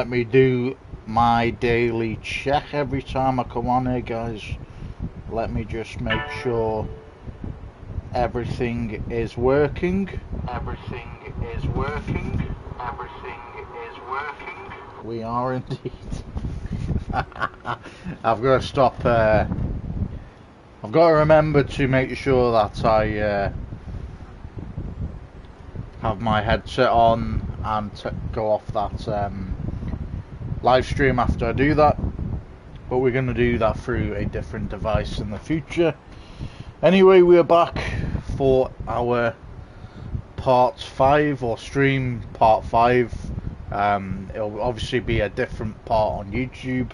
let me do my daily check every time I come on here, guys. Let me just make sure everything is working. Everything is working. Everything is working. We are indeed. I've got to stop. I've got to remember to make sure that I have my headset on and go off that live stream after I do that. But we're going to do that through a different device in the future. Anyway, we're back for our part 5, or stream part 5. It'll obviously be a different part on YouTube,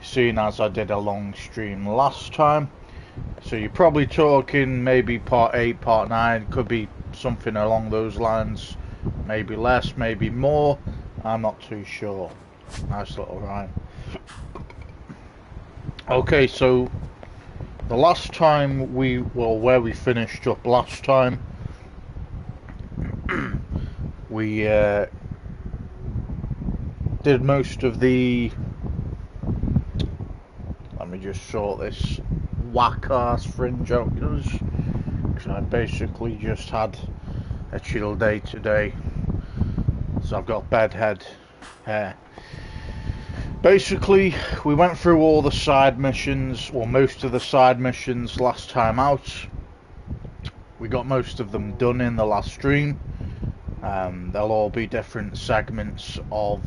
seeing as I did a long stream last time. So you're probably talking maybe part 8, part 9, could be something along those lines. Maybe less, maybe more, I'm not too sure. Nice little rhyme. Okay, so the last time where we finished up last time, we did most of the, let me just sort this whack-ass fringe out, because I basically just had a chill day today, so I've got bedhead hair. Basically, we went through all the side missions, or most of the side missions last time out. We got most of them done in the last stream. They'll all be different segments of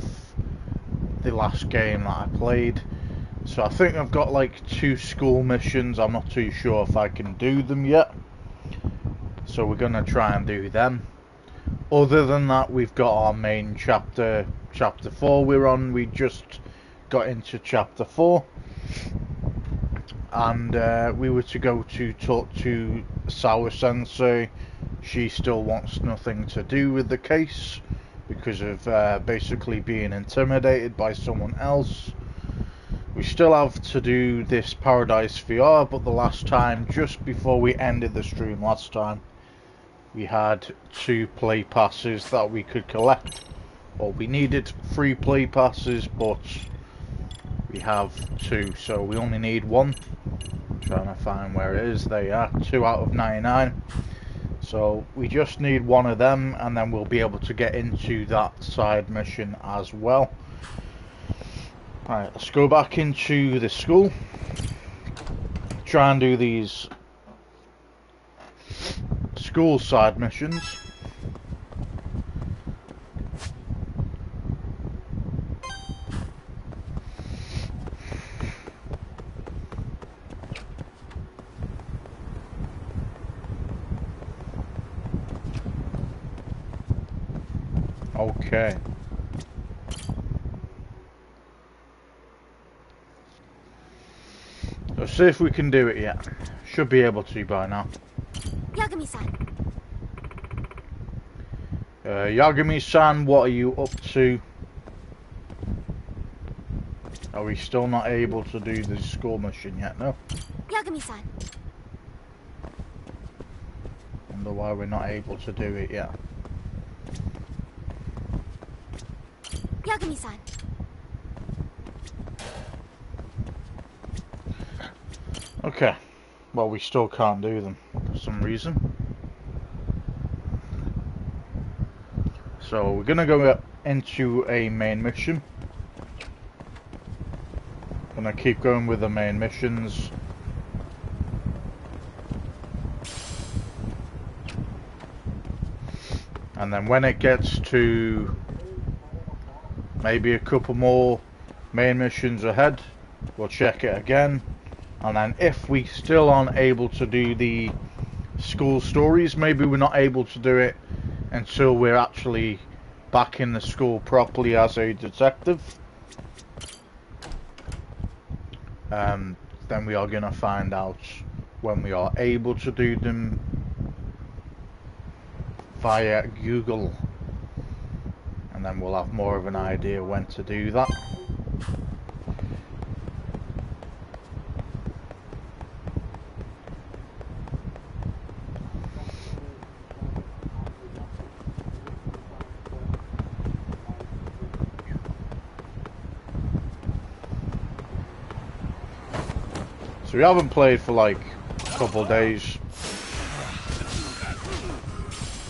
the last game that I played. So I think I've got like 2 school missions. I'm not too sure if I can do them yet. So we're going to try and do them. Other than that, we've got our main chapter 4 we're on. We just got into chapter 4, and we were to go to talk to Sawa Sensei. She still wants nothing to do with the case because of basically being intimidated by someone else. We still have to do this Paradise VR, but the last time, just before we ended the stream last time, we had 2 play passes that we could collect. Well, we needed 3 play passes, but we have 2, so we only need 1. I'm trying to find where it is. There you are, 2 out of 99. So we just need 1 of them, and then we'll be able to get into that side mission as well. Alright, let's go back into the school. Try and do these school side missions. Okay. Let's see if we can do it yet. Should be able to by now. Yagami-san. Yagami-san, what are you up to? Are we still not able to do the school mission yet? No? Yagami-san. Wonder why we're not able to do it yet. Yagami-san. Okay. Well, we still can't do them for some reason. So we're gonna go into a main mission. Gonna keep going with the main missions. And then when it gets to maybe a couple more main missions ahead, we'll check it again. And then if we still aren't able to do the school stories, maybe we're not able to do it until we're actually back in the school properly as a detective, then we are going to find out when we are able to do them via Google, and then we'll have more of an idea when to do that. So we haven't played for like a couple of days.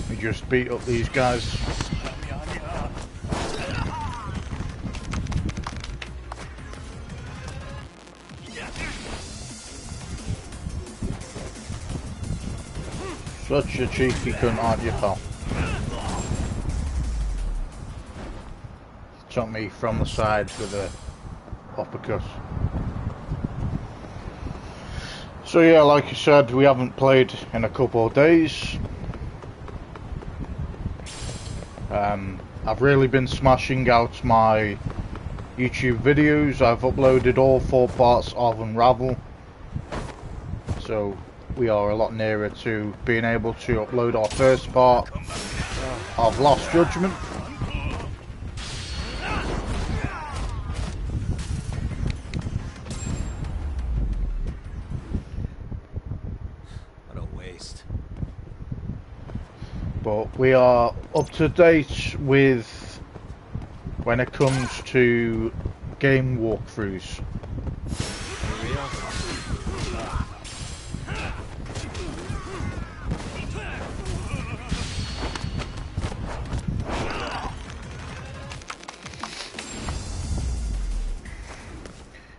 We just beat up these guys. Such a cheeky cunt, aren't you, pal? Took me from the side with a uppercut. So yeah, like I said, we haven't played in a couple of days. I've really been smashing out my YouTube videos. I've uploaded all 4 parts of Unravel. So we are a lot nearer to being able to upload our first part of Lost Judgment. What a waste. But we are up to date with when it comes to game walkthroughs.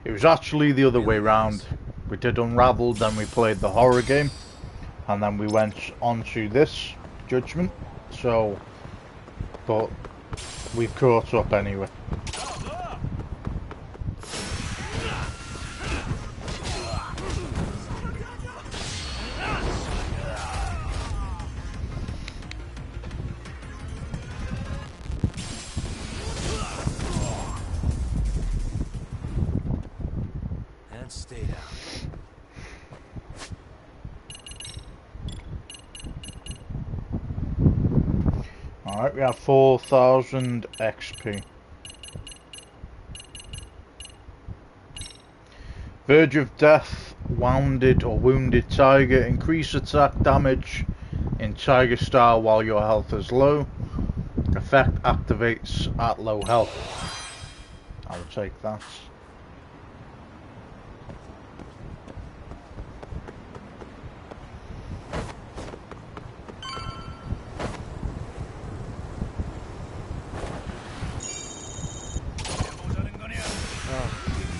It was actually the other way round. We did Unravel, then we played the horror game, and then we went on to this Judgment. So, but we've caught up anyway. And stay down. Alright, we have 4,000 XP. Verge of Death, wounded tiger. Increase attack damage in tiger style while your health is low. Effect activates at low health. I will take that.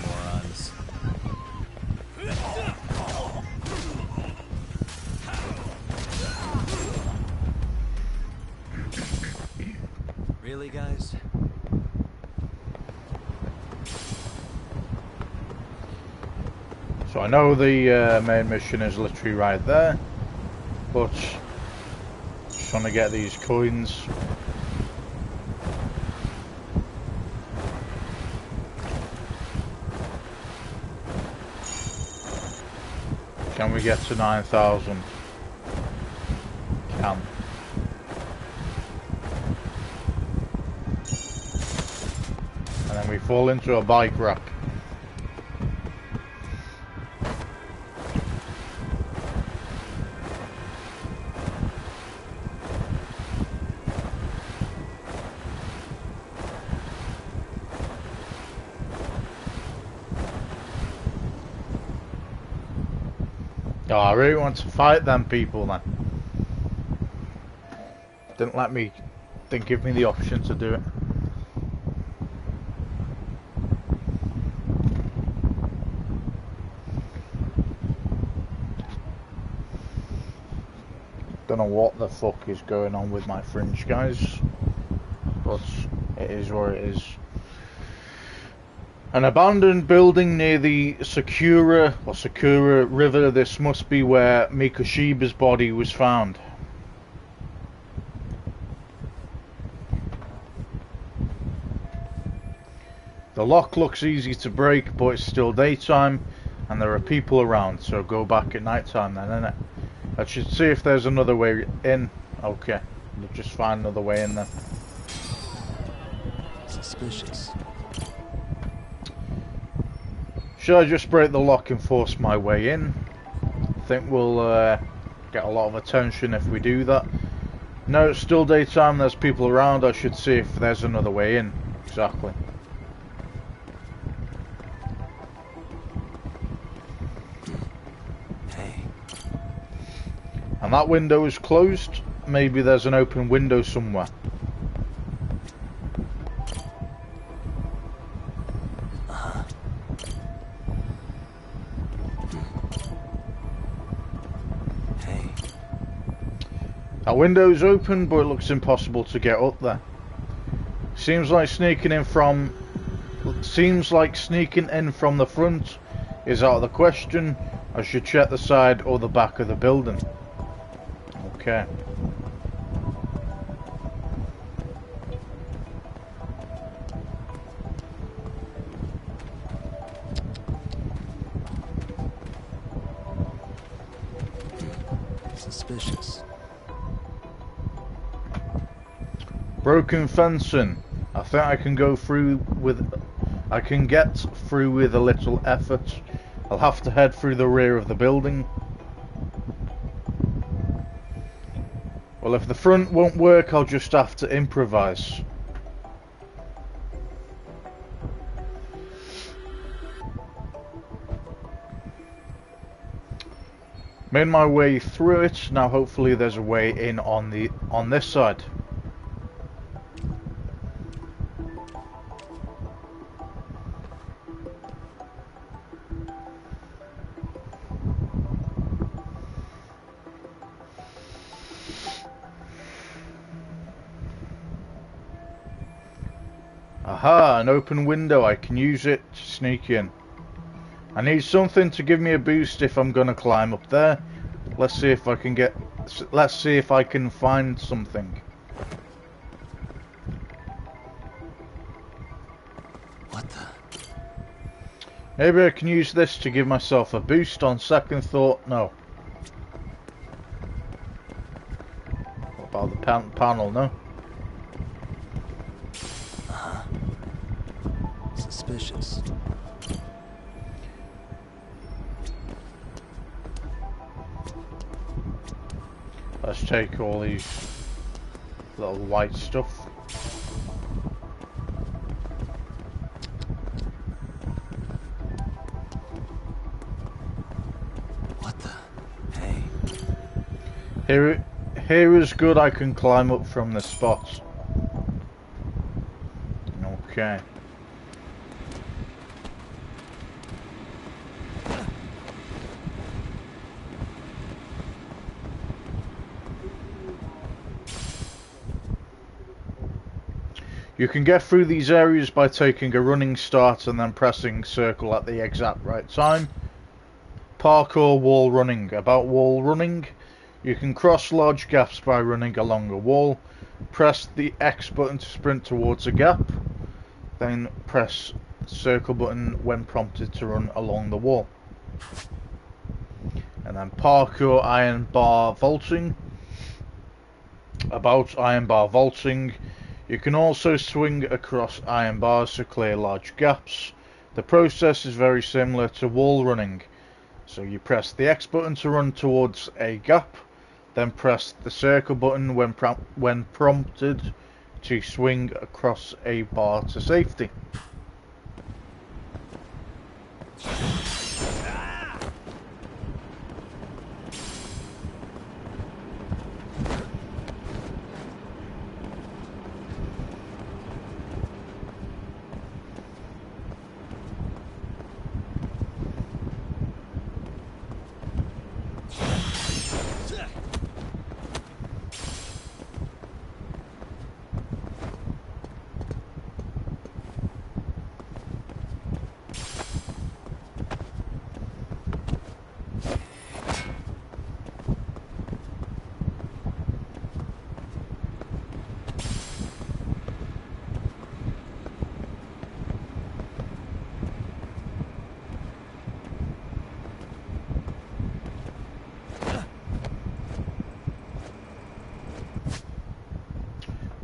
Morons. Really, guys? So I know the main mission is literally right there, but just trying to get these coins. Can we get to 9,000? Can. And then we fall into a bike rack. Oh, I really want to fight them people then. Didn't give me the option to do it. Don't know what the fuck is going on with my fringe, guys, but it is what it is. An abandoned building near the Sakura River. This must be where Mikoshiba's body was found. The lock looks easy to break, but it's still daytime and there are people around, so go back at night time then, innit? I should see if there's another way in. Okay, we'll just find another way in then. Suspicious. Should I just break the lock and force my way in? I think we'll get a lot of attention if we do that. No, it's still daytime, there's people around. I should see if there's another way in. Exactly. And that window is closed. Maybe there's an open window somewhere. Hey. That window's open, but it looks impossible to get up there. Seems like sneaking in from the front is out of the question. I should check the side or the back of the building. Okay. Suspicious. Broken fencing. I think I can go through with. I can get through with a little effort. I'll have to head through the rear of the building. Well, if the front won't work, I'll just have to improvise. Made my way through it. Now hopefully there's a way in on this side. Aha, an open window. I can use it to sneak in. I need something to give me a boost if I'm gonna climb up there. Let's see if I can find something. What the? Maybe I can use this to give myself a boost. On second thought, no. What about the panel, no? Suspicious. Let's take all these little white stuff. What the? Hey. Here is good. I can climb up from the spot. Okay. You can get through these areas by taking a running start and then pressing circle at the exact right time. Parkour wall running. About wall running, you can cross large gaps by running along a wall. Press the X button to sprint towards a gap. Then press the circle button when prompted to run along the wall. And then parkour iron bar vaulting. About iron bar vaulting, you can also swing across iron bars to clear large gaps. The process is very similar to wall running. So you press the X button to run towards a gap, then press the circle button when prompted to swing across a bar to safety.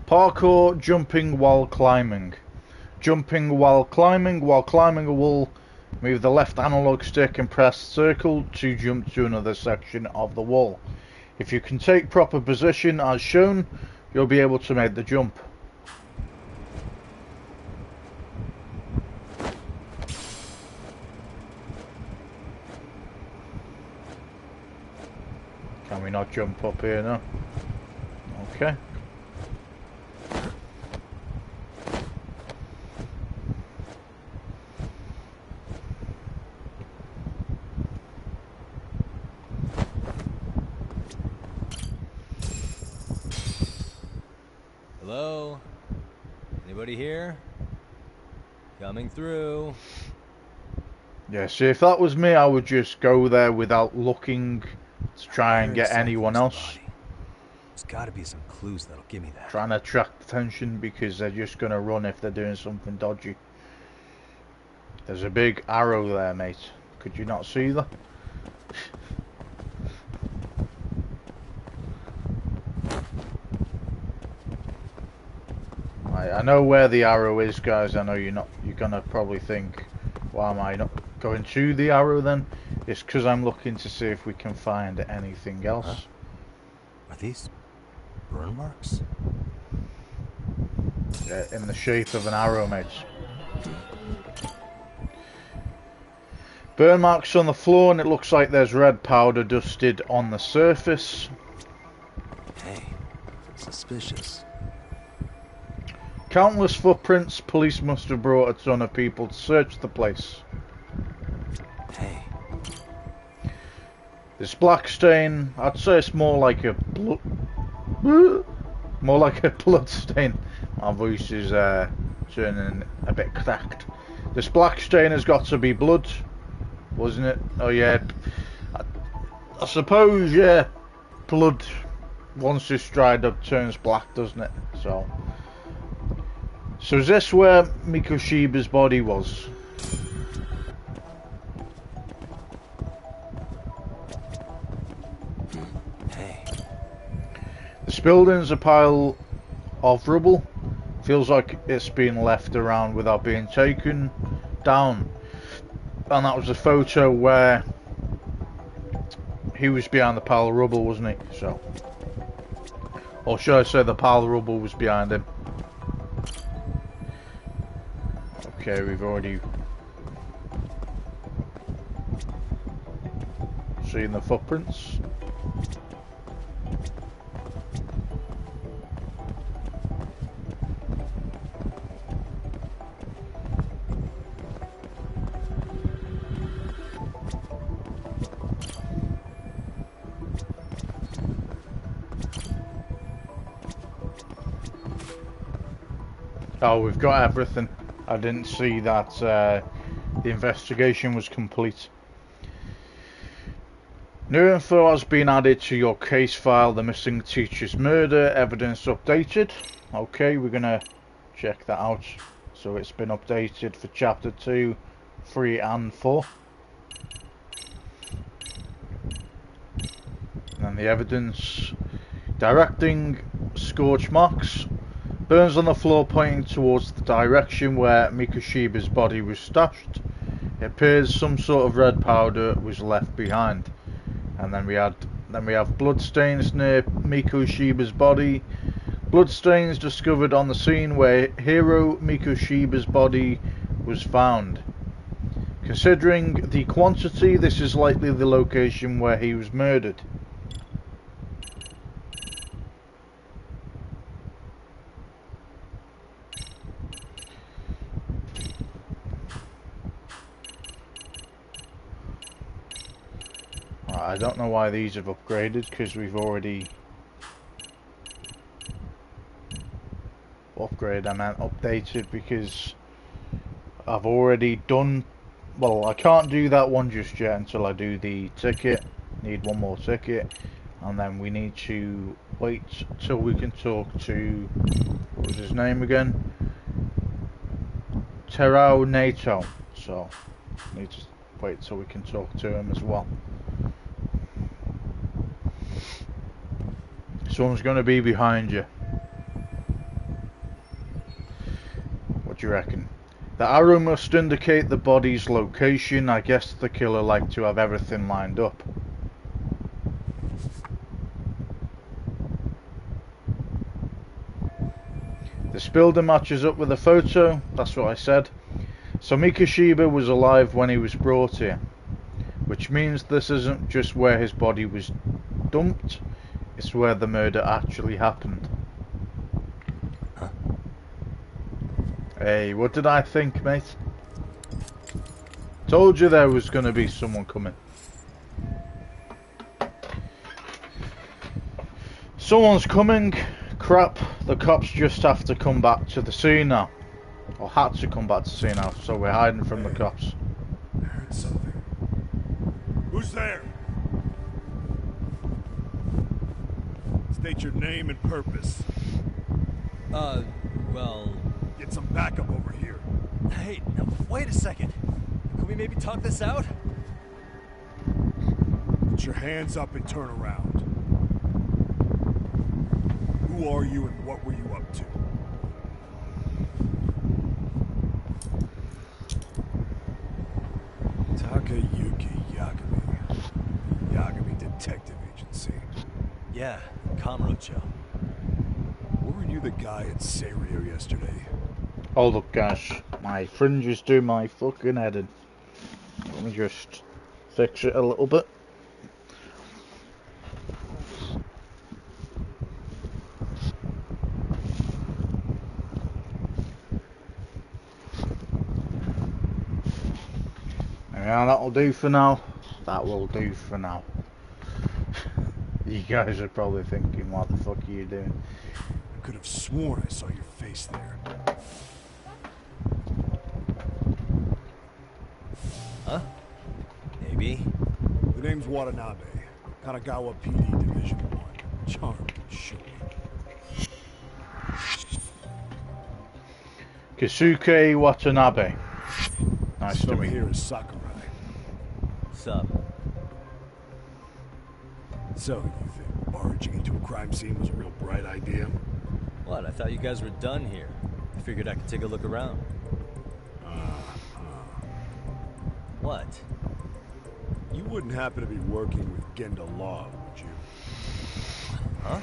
Parkour jumping while climbing. Jumping while climbing a wall, move the left analog stick and press circle to jump to another section of the wall. If you can take proper position as shown, you'll be able to make the jump. Can we not jump up here now? Okay. Hello? Anybody here? Coming through. Yeah, see, if that was me, I would just go there without looking to try and Hearing get something's anyone else. body. There's gotta be some clues that'll give me that. Trying to attract attention because they're just going to run if they're doing something dodgy. There's a big arrow there, mate. Could you not see that? I know where the arrow is, guys. I know you're gonna probably think, why am I not going to the arrow then? It's because I'm looking to see if we can find anything else. Huh? Are these burn marks? Yeah, in the shape of an arrow, mate. Burn marks on the floor, and it looks like there's red powder dusted on the surface. Hey, suspicious. Countless footprints. Police must have brought a ton of people to search the place. Hey. This black stain, I'd say it's more like a blood stain. My voice is turning a bit cracked. This black stain has got to be blood, wasn't it? Oh yeah, I suppose, yeah, blood once it's dried up turns black, doesn't it? So is this where Mikoshiba's body was? Hey. This building's a pile of rubble. Feels like it's been left around without being taken down. And that was a photo where he was behind the pile of rubble, wasn't he? So, or should I say the pile of rubble was behind him? Okay, we've already seen the footprints. Oh, we've got everything. I didn't see that the investigation was complete. New info has been added to your case file. The missing teacher's murder evidence updated. Okay, we're gonna check that out. So it's been updated for chapter 2, 3 and 4. And then the evidence. Directing scorch marks. Burns on the floor pointing towards the direction where Mikoshiba's body was stashed. It appears some sort of red powder was left behind. And then we have blood stains near Mikoshiba's body. Blood stains discovered on the scene where Hiro Mikoshiba's body was found. Considering the quantity, this is likely the location where he was murdered. I don't know why these have upgraded, because we've already upgraded, I meant updated, because I've already done, well, I can't do that one just yet until I do the ticket. Need one more ticket, and then we need to wait till we can talk to, what was his name again? Terao Nato. So need to wait till we can talk to him as well. Someone's going to be behind you. What do you reckon? The arrow must indicate the body's location. I guess the killer liked to have everything lined up. This builder matches up with the photo. That's what I said. So Mikoshiba was alive when he was brought here, which means this isn't just where his body was dumped is where the murder actually happened. Huh? Hey, what did I think, mate? Told you there was gonna be someone coming. Someone's coming. Crap, the cops just have to come back to the scene now. Or had to come back to the scene now, so we're hiding from the cops. I heard something. Who's there? State your name and purpose. Well... Get some backup over here. Hey, now, wait a second. Can we maybe talk this out? Put your hands up and turn around. Who are you and what were you up to? Takayuki Yagami. Yagami Detective Agency. Yeah, Kamurocho. Weren't you the guy at Serio yesterday? Oh look guys, my fringes do my fucking head in. Let me just fix it a little bit. Yeah, that'll do for now. That will do for now. You guys are probably thinking, what the fuck are you doing? I could have sworn I saw your face there. Huh? Maybe. The name's Watanabe. Kanagawa PD Division 1. Charmed, sure. Kisuke Watanabe. Nice to meet Here you. is Sakurai. Sup? So, you think barging into a crime scene was a real bright idea? What? I thought you guys were done here. I figured I could take a look around. What? You wouldn't happen to be working with Genda Law, would you? Huh?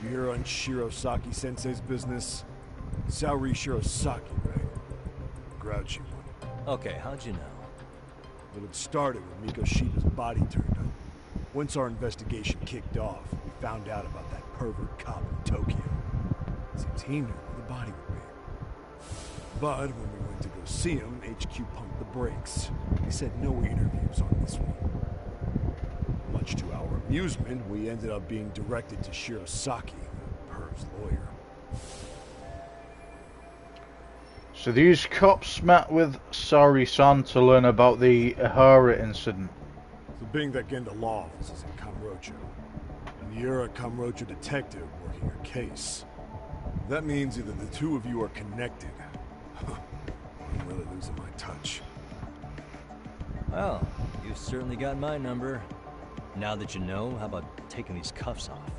You hear on Shirosaki Sensei's business? Saori Shirosaki, right? Grouchy one. Okay, how'd you know? Well, it started when Miko Shiba's body turned up. Once our investigation kicked off, we found out about that pervert cop in Tokyo. Seems he knew where the body would be. But when we went to go see him, HQ pumped the brakes. They said no interviews on this one. Much to our amusement, we ended up being directed to Shirosaki, the perv's lawyer. So these cops met with Saori-san to learn about the Ihara incident. So being that Genda Law office is in Kamurocho, and you're a Kamurocho detective working a case, that means either the two of you are connected. I'm really losing my touch. Well, you've certainly got my number. Now that you know, how about taking these cuffs off?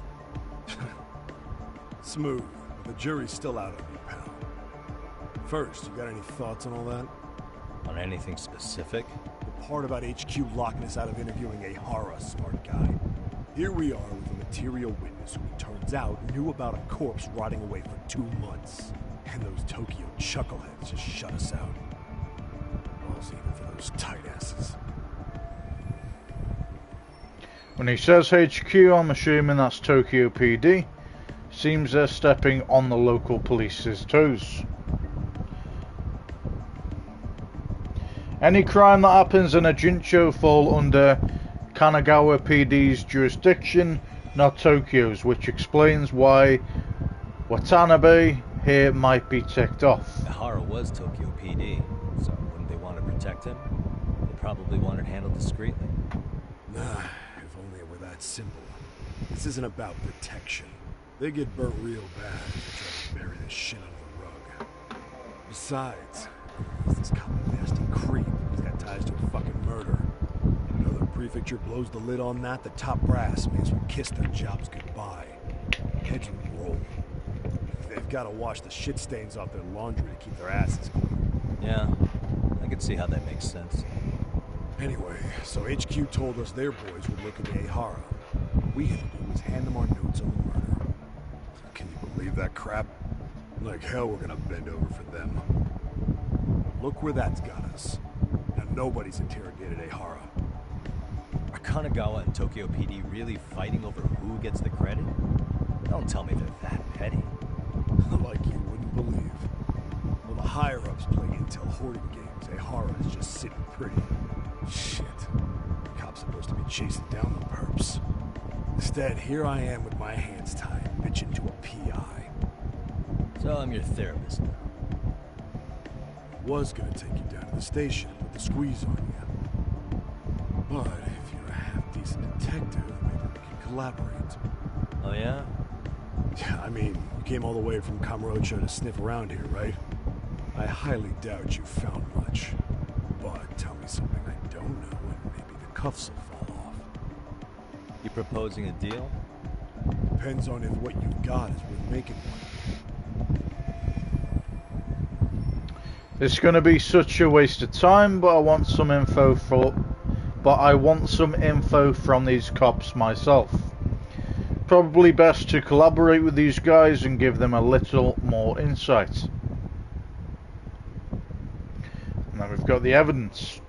Smooth, but the jury's still out on you, pal. First, you got any thoughts on all that? On anything specific? The part about HQ locking us out of interviewing a Hara, smart guy. Here we are with a material witness who it turns out knew about a corpse rotting away for 2 months. And those Tokyo chuckleheads just shut us out. All's even for those tight asses. When he says HQ, I'm assuming that's Tokyo PD. Seems they're stepping on the local police's toes. Any crime that happens in a Jincho fall under Kanagawa PD's jurisdiction, not Tokyo's, which explains why Watanabe here might be ticked off. Ihara was Tokyo PD, so wouldn't they want to protect him? They probably want it handled discreetly. Nah, if only it were that simple. This isn't about protection. They get burnt real bad if they try to bury this shit under the rug. Besides, this kind of nasty creep who's got ties to a fucking murder. Another prefecture blows the lid on that, the top brass may as well kiss their jobs goodbye. Heads would roll. They've got to wash the shit stains off their laundry to keep their asses clean. Yeah, I can see how that makes sense. Anyway, so HQ told us their boys would look into Ihara. What we had to do was hand them our notes on the murder. Can you believe that crap? Like hell we're gonna bend over for them. Look where that's got us. Now nobody's interrogated Ihara. Are Kanagawa and Tokyo PD really fighting over who gets the credit? Don't tell me they're that petty. Like you wouldn't believe. Well, the higher-ups play intel hoarding games. Ehara's just sitting pretty. Shit. The cop's supposed to be chasing down the perps. Instead, here I am with my hands tied, bitching to a PI. So I'm your therapist now. Was gonna take you down to the station and put the squeeze on you. But if you're a half-decent detective, maybe we can collaborate. Oh yeah? Yeah, I mean, you came all the way from Kamurocho to sniff around here, right? I highly doubt you found much. But tell me something I don't know, and maybe the cuffs will fall off. You proposing a deal? Depends on if what you've got is worth making one. It's going to be such a waste of time, but I want some info from these cops myself. Probably best to collaborate with these guys and give them a little more insight. And then we've got the evidence.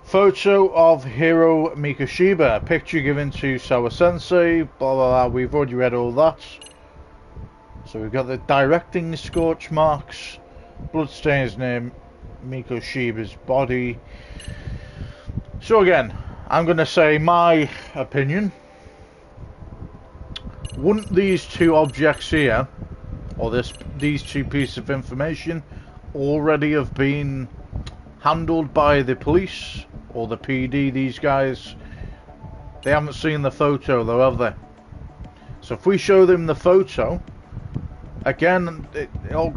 Photo of Hiro Mikoshiba, picture given to Sawa Sensei, blah blah blah, we've already read all that. So we've got the directing scorch marks, bloodstains near Mikoshiba's body. So again, I'm going to say my opinion. Wouldn't these two objects here, or these two pieces of information, already have been handled by the police or the PD? These guys, they haven't seen the photo though, have they? So if we show them the photo, again,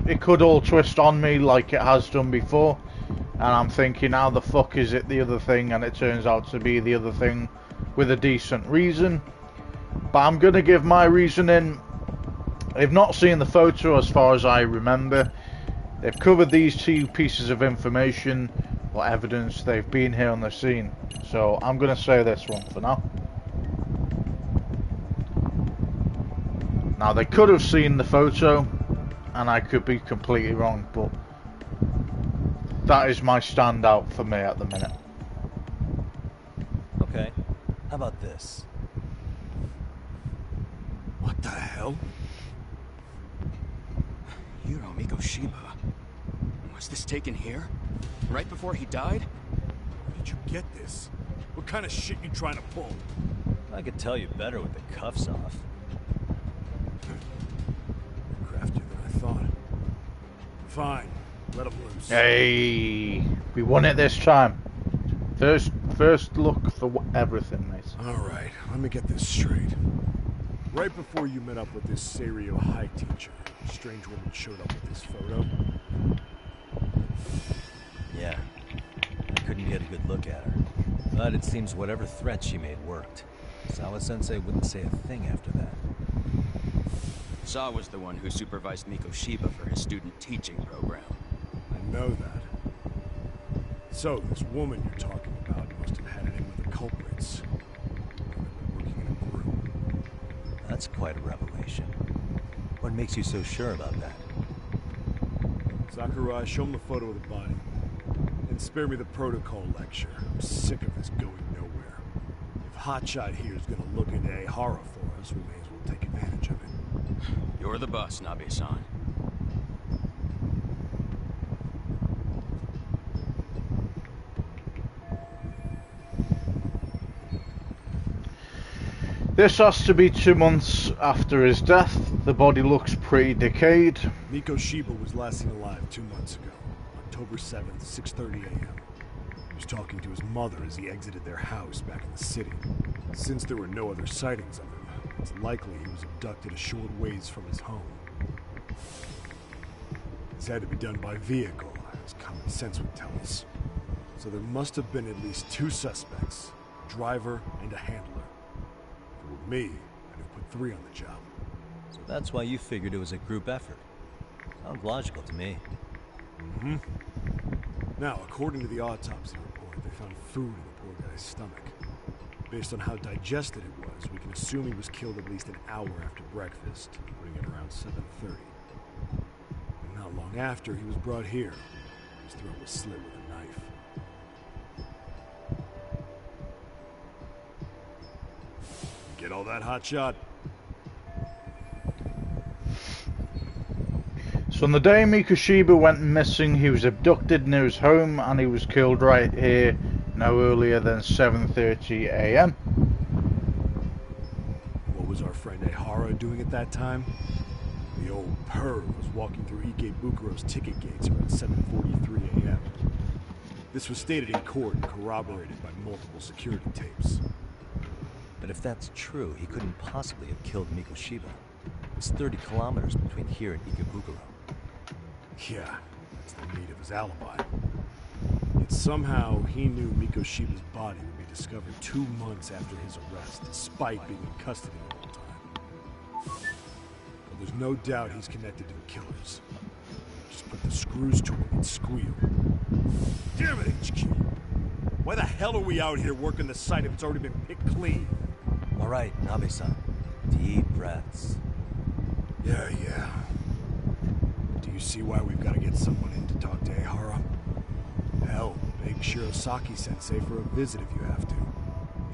it could all twist on me like it has done before, and I'm thinking, how the fuck is it the other thing, and it turns out to be the other thing with a decent reason. But I'm going to give my reasoning. They've not seen the photo as far as I remember. They've covered these two pieces of information or evidence. They've been here on the scene. So I'm going to say this one for now. Now they could have seen the photo and I could be completely wrong, but that is my standout for me at the minute. Okay, how about this? What the hell? Hiro Mikoshiba. Was this taken here? Right before he died? Where did you get this? What kind of shit you trying to pull? I could tell you better with the cuffs off. Craftier than I thought. Fine, let him loose. Hey, we won it this time. First look for everything, mate. Alright, let me get this straight. Right before you met up with this Seiryo high teacher, a strange woman showed up with this photo. Yeah, I couldn't get a good look at her. But it seems whatever threat she made worked. Sawa-sensei wouldn't say a thing after that. Saw was the one who supervised Mikoshiba for his student teaching program. I know that. So, this woman you're talking about must have had it in with the culprits. Working in a group. That's quite a revelation. What makes you so sure about that? Sakurai, show him the photo of the body. And spare me the protocol lecture. I'm sick of this going nowhere. If Hotshot here is gonna look into Ehara for us, we may as well take advantage of it. You're the boss, Nabe-san. This has to be 2 months after his death. The body looks pretty decayed. Mikoshiba was last seen alive 2 months ago, October 7th, 6:30 a.m. He was talking to his mother as he exited their house back in the city. Since there were no other sightings of him, it's likely he was abducted a short ways from his home. This had to be done by vehicle, as common sense would tell us. So there must have been at least 2 suspects, a driver and a handler. If it were me, I'd have put 3 on the job. So that's why you figured it was a group effort. Sounds logical to me. Mm-hmm. Now, according to the autopsy report, they found food in the poor guy's stomach. Based on how digested it was, we can assume he was killed at least an hour after breakfast, putting it around 7:30. And not long after, he was brought here. His throat was slit with a knife. Get all that hot shot? So on the day Mikoshiba went missing, he was abducted near his home and he was killed right here no earlier than 7:30 a.m. What was our friend Ehara doing at that time? The old perv was walking through Ikebukuro's ticket gates around 7:43 a.m. This was stated in court and corroborated by multiple security tapes. But if that's true, he couldn't possibly have killed Mikoshiba. It's 30 kilometers between here and Ikebukuro. Yeah, that's the meat of his alibi. Yet somehow he knew Mikoshiba's body would be discovered 2 months after his arrest, despite being in custody the whole time. Well, there's no doubt he's connected to the killers. Just put the screws to him and squeal. Damn it, HQ! Why the hell are we out here working the site if it's already been picked clean? All right, Nabe-san. Deep breaths. Yeah. Do you see why we've got to get someone in to talk to Ehara? Hell, beg Shirosaki-sensei for a visit if you have to.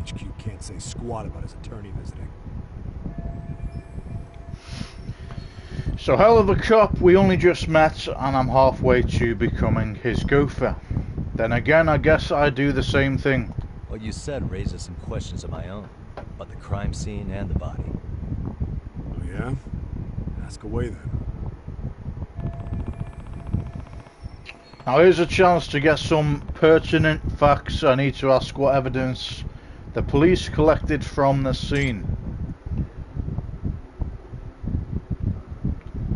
HQ can't say squat about his attorney visiting. So hell of a cop, we only just met and I'm halfway to becoming his gopher. Then again, I guess I do the same thing. What you said raises some questions of my own, about the crime scene and the body. Oh yeah? Ask away then. Now here's a chance to get some pertinent facts. I need to ask what evidence the police collected from the scene.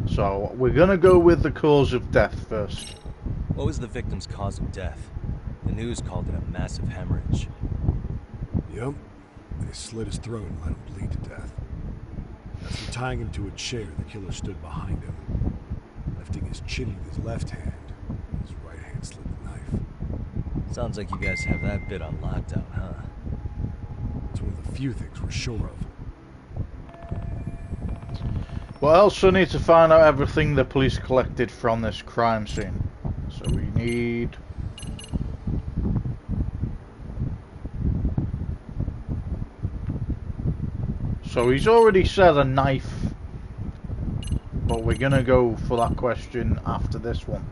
So we're gonna go with the cause of death first. What was the victim's cause of death? The news called it a massive hemorrhage. Yep. They slit his throat and let him bleed to death. After tying him to a chair, the killer stood behind him, lifting his chin with his left hand. His right hand slid the knife. Sounds like you guys have that bit on lockdown, huh? It's one of the few things we're sure of. Well, I also need to find out everything the police collected from this crime scene. So we need... So he's already said a knife, but we're gonna go for that question after this one.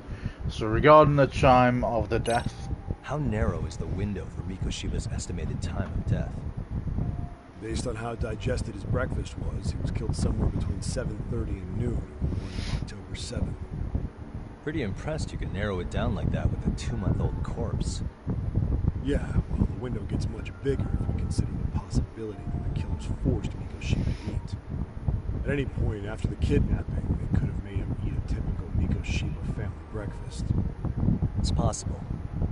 So regarding the time of the death... How narrow is the window for Mikoshiba's estimated time of death? Based on how digested his breakfast was, he was killed somewhere between 7:30 and noon on the morning of October 7th. Pretty impressed you could narrow it down like that with a 2-month-old corpse. Yeah, well, the window gets much bigger if we consider the possibility that the killers forced Mikoshiba to eat. At any point after the kidnapping, they could have made him eat a typical Mikoshiba family breakfast. It's possible.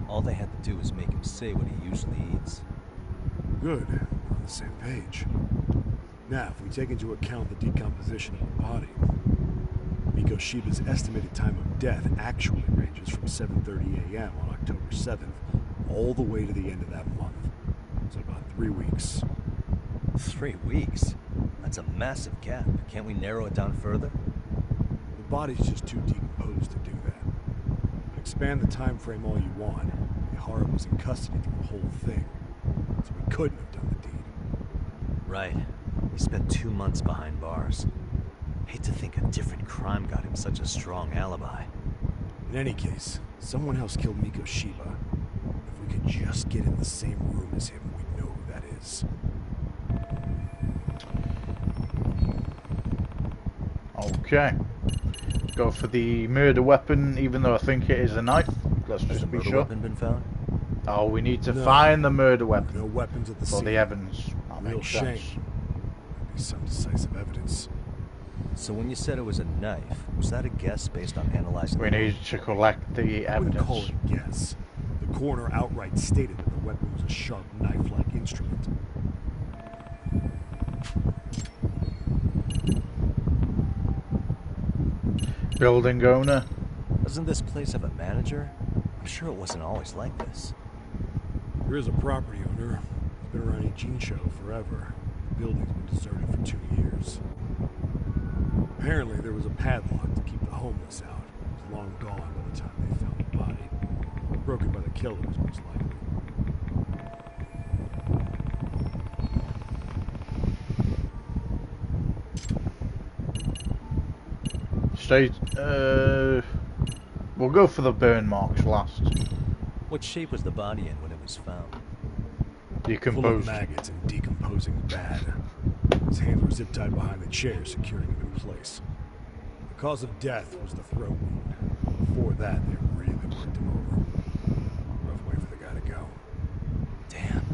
All they had to do was make him say what he usually eats. Good. We're on the same page. Now, if we take into account the decomposition of the body, Mikoshiba's estimated time of death actually ranges from 7:30 a.m. on October 7th all the way to the end of that month. So about 3 weeks. 3 weeks? That's a massive gap. Can't we narrow it down further? The body's just too decomposed to do that. But expand the time frame all you want. Ehara was in custody through the whole thing, so we couldn't have done the deed. Right. He spent 2 months behind bars. Hate to think a different crime got him such a strong alibi. In any case, someone else killed Mikoshiba. If we could just get in the same room as him, we'd know who that is. Okay. Go for the murder weapon, even though I think it is a knife. Let's Has just the be murder sure. weapon been found? Oh, we need to No. find the murder weapon No weapons at the for scene. the evidence. That Real makes shame. sense. There'd be some decisive evidence. So when you said it was a knife, was that a guess based on analyzing We the need to collect the I wouldn't call evidence. it a guess. The coroner outright stated that the weapon was a sharp knife-like instrument. Building owner. Doesn't this place have a manager? I'm sure it wasn't always like this. There is a property owner. He's been around Eugene Show forever. The building's been deserted for 2 years. Apparently, there was a padlock to keep the homeless out, but it was long gone by the time they found the body. Broken by the killers, most likely. say, we'll go for the burn marks last. What shape was the body in when it was found? Full of Decomposed. maggots and decomposing bad. His hands were zip-tied behind the chair, securing him in place. The cause of death was the throat wound. Before that, they really worked him over. Rough way for the guy to go. Damn.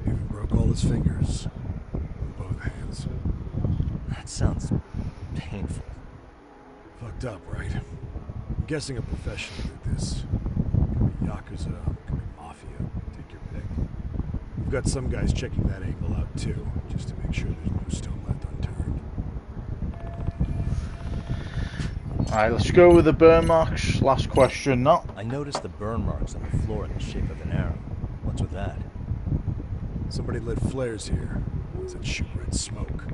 Even broke all his fingers. On both hands. That sounds painful. Fucked up, right? I'm guessing a professional did this. Could be Yakuza, could be Mafia. Take your pick. We've got some guys checking that angle out too, just to make sure there's no stone left unturned. Alright, let's go with the burn marks. Last question, now. I noticed the burn marks on the floor in the shape of an arrow. What's with that? Somebody lit flares here. Ones that shoot red smoke.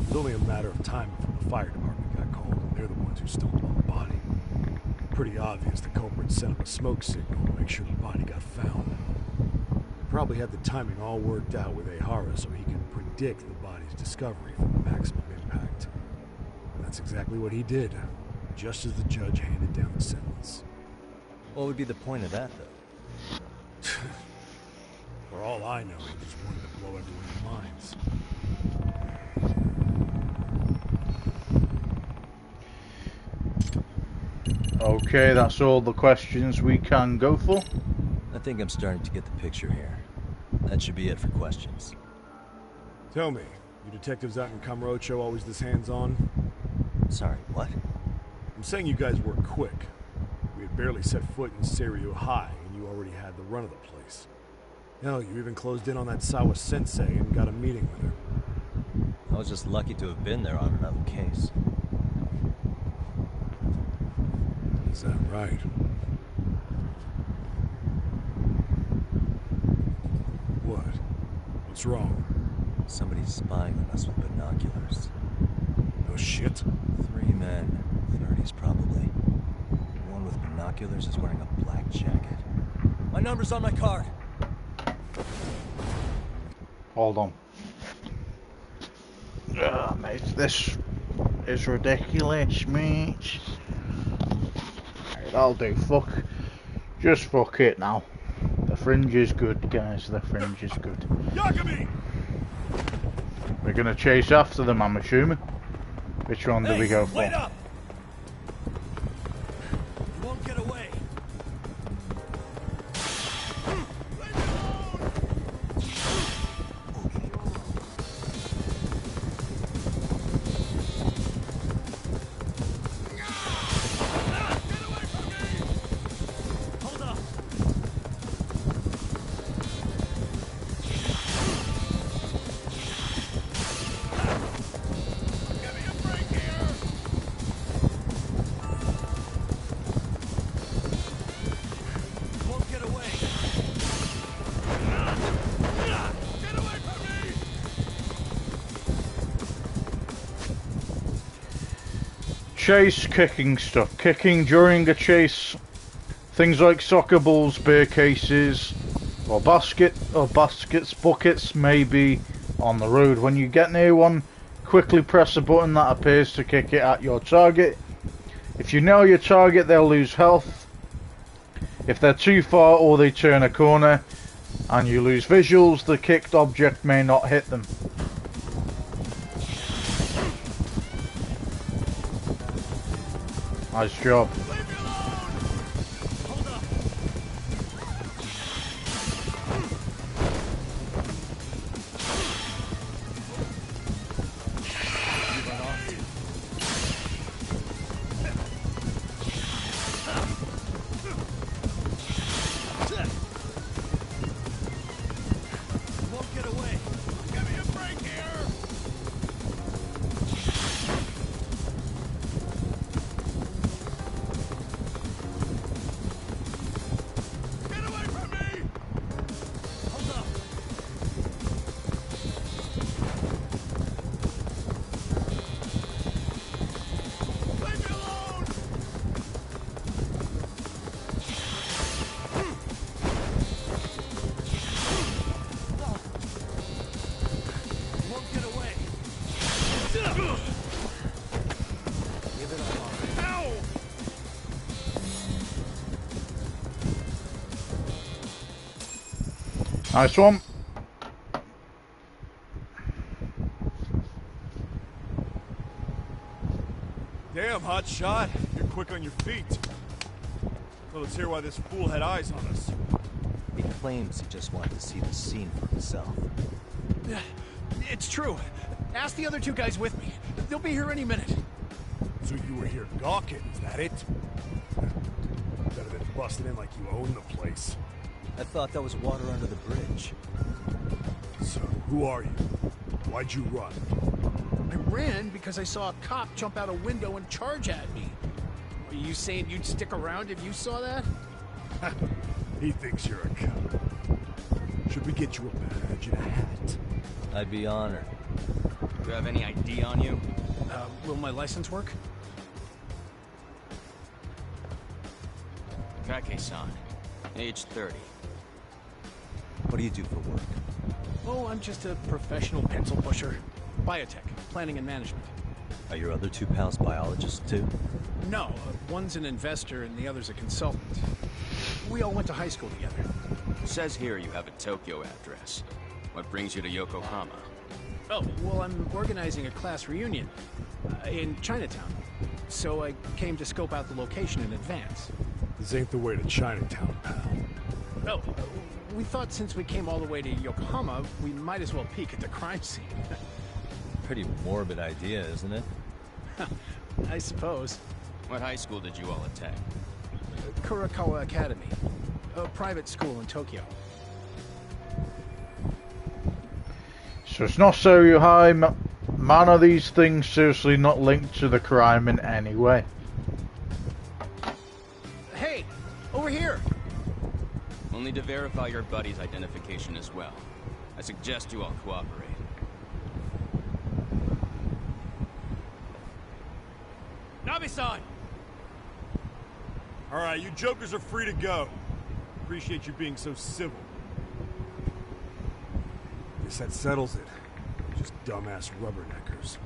It was only a matter of time before the fire department got called, and they're the ones who stumbled on the body. Pretty obvious the culprit set up a smoke signal to make sure the body got found. They probably had the timing all worked out with Ehara so he could predict the body's discovery from the maximum impact. And that's exactly what he did, just as the judge handed down the sentence. What would be the point of that, though? For all I know, he just wanted to blow everyone's minds. Okay, that's all the questions we can go for. I think I'm starting to get the picture here. That should be it for questions. Tell me, you detectives out in Kamurocho always this hands-on? Sorry, what? I'm saying you guys work quick. We had barely set foot in Seiryu High, and you already had the run of the place. Hell, you even closed in on that Sawa sensei and got a meeting with her. I was just lucky to have been there on another case. Is that right? What? What's wrong? Somebody's spying on us with binoculars. No shit? 3 men, 30s probably. The one with binoculars is wearing a black jacket. My number's on my card. Hold on. Mate, this is ridiculous, mate. Right, that'll do. Just fuck it now. The fringe is good, guys. The fringe is good. Yagami! We're gonna chase after them, I'm assuming. Which one do we go for? Wait up! You won't get away. Chase, kicking stuff. Kicking during a chase. Things like soccer balls, beer cases, or baskets, buckets may be on the road. When you get near one, quickly press a button that appears to kick it at your target. If you nail your target, they'll lose health. If they're too far or they turn a corner and you lose visuals, the kicked object may not hit them. Nice job. Nice one. Damn, hot shot. You're quick on your feet. So let's hear why this fool had eyes on us. He claims he just wanted to see the scene for himself. It's true. Ask the other two guys with me. They'll be here any minute. So you were here gawking, is that it? Better than busting in like you own the place. I thought that was water under the bridge. So, who are you? Why'd you run? I ran because I saw a cop jump out a window and charge at me. Are you saying you'd stick around if you saw that? He thinks you're a cop. Should we get you a badge and a hat? I'd be honored. Do you have any ID on you? Will my license work? Kake-san, age 30. What do you do for work? Oh, I'm just a professional pencil pusher. Biotech, planning and management. Are your other two pals biologists too? No, one's an investor and the other's a consultant. We all went to high school together. Says here you have a Tokyo address. What brings you to Yokohama? Oh, well, I'm organizing a class reunion in Chinatown. So I came to scope out the location in advance. This ain't the way to Chinatown, pal. Oh, we thought since we came all the way to Yokohama, we might as well peek at the crime scene. Pretty morbid idea, isn't it? I suppose. What high school did you all attend? Kurakawa Academy, a private school in Tokyo. So it's not so high. Man, are these things seriously not linked to the crime in any way? Hey, over here! We'll need to verify your buddy's identification as well. I suggest you all cooperate. Nabe-san! Alright, you jokers are free to go. Appreciate you being so civil. Guess that settles it. Just dumbass rubberneckers.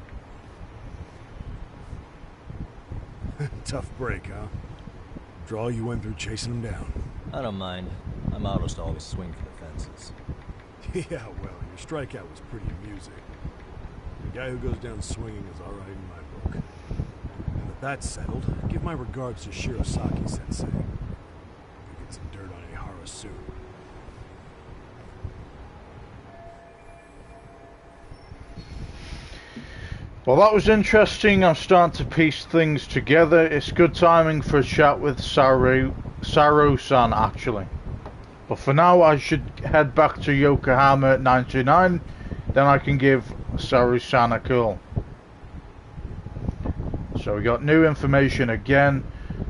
Tough break, huh? After all you went through chasing them down. I don't mind. My motto's to always swing for the fences. Yeah, well, your strikeout was pretty amusing. The guy who goes down swinging is alright in my book. And that that's settled, give my regards to Shirosaki-sensei. Get some dirt on Ihara soon. Well, that was interesting. I'm starting to piece things together. It's good timing for a chat with Saro-san, actually. But for now, I should head back to Yokohama at 99. Then I can give Saro-san a call. So we got new information again.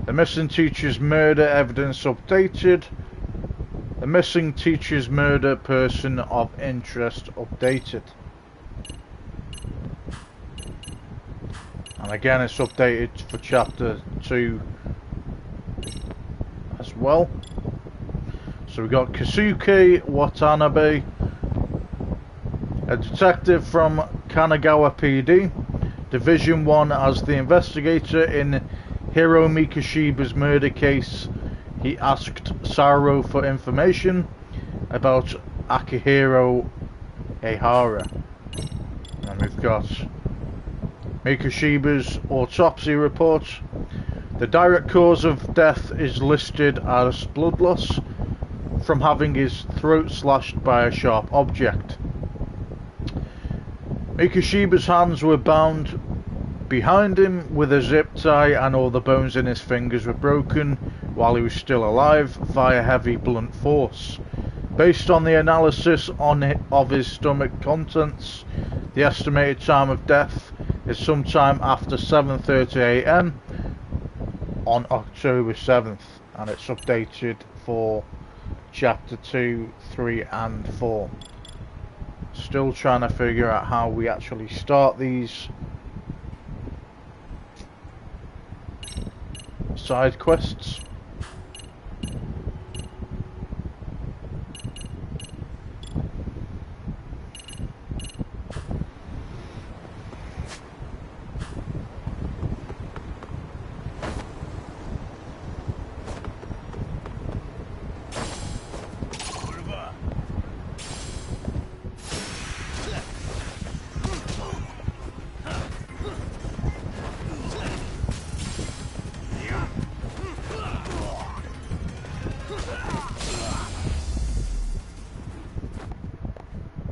The missing teacher's murder evidence updated. The missing teacher's murder person of interest updated. And again, it's updated for chapter 2 as well. So we got Kasuke Watanabe, a detective from Kanagawa PD, Division 1, as the investigator in Hiro Mikoshiba's murder case. He asked Saro for information about Akihiro Ehara. And we've got Mikoshiba's autopsy report. The direct cause of death is listed as blood loss from having his throat slashed by a sharp object. Mikoshiba's hands were bound behind him with a zip tie, and all the bones in his fingers were broken while he was still alive via heavy blunt force. Based on the analysis of his stomach contents, the estimated time of death is sometime after 7:30 AM on October 7th, and it's updated for chapter 2, 3 and 4. Still trying to figure out how we actually start these side quests.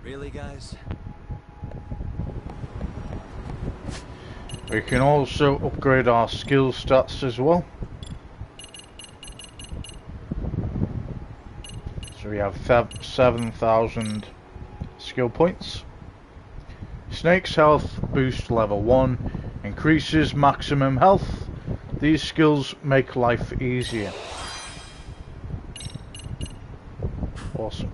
Really, guys? We can also upgrade our skill stats as well. So we have 7,000 skill points. Snake's health boost level 1, increases maximum health. These skills make life easier. Awesome.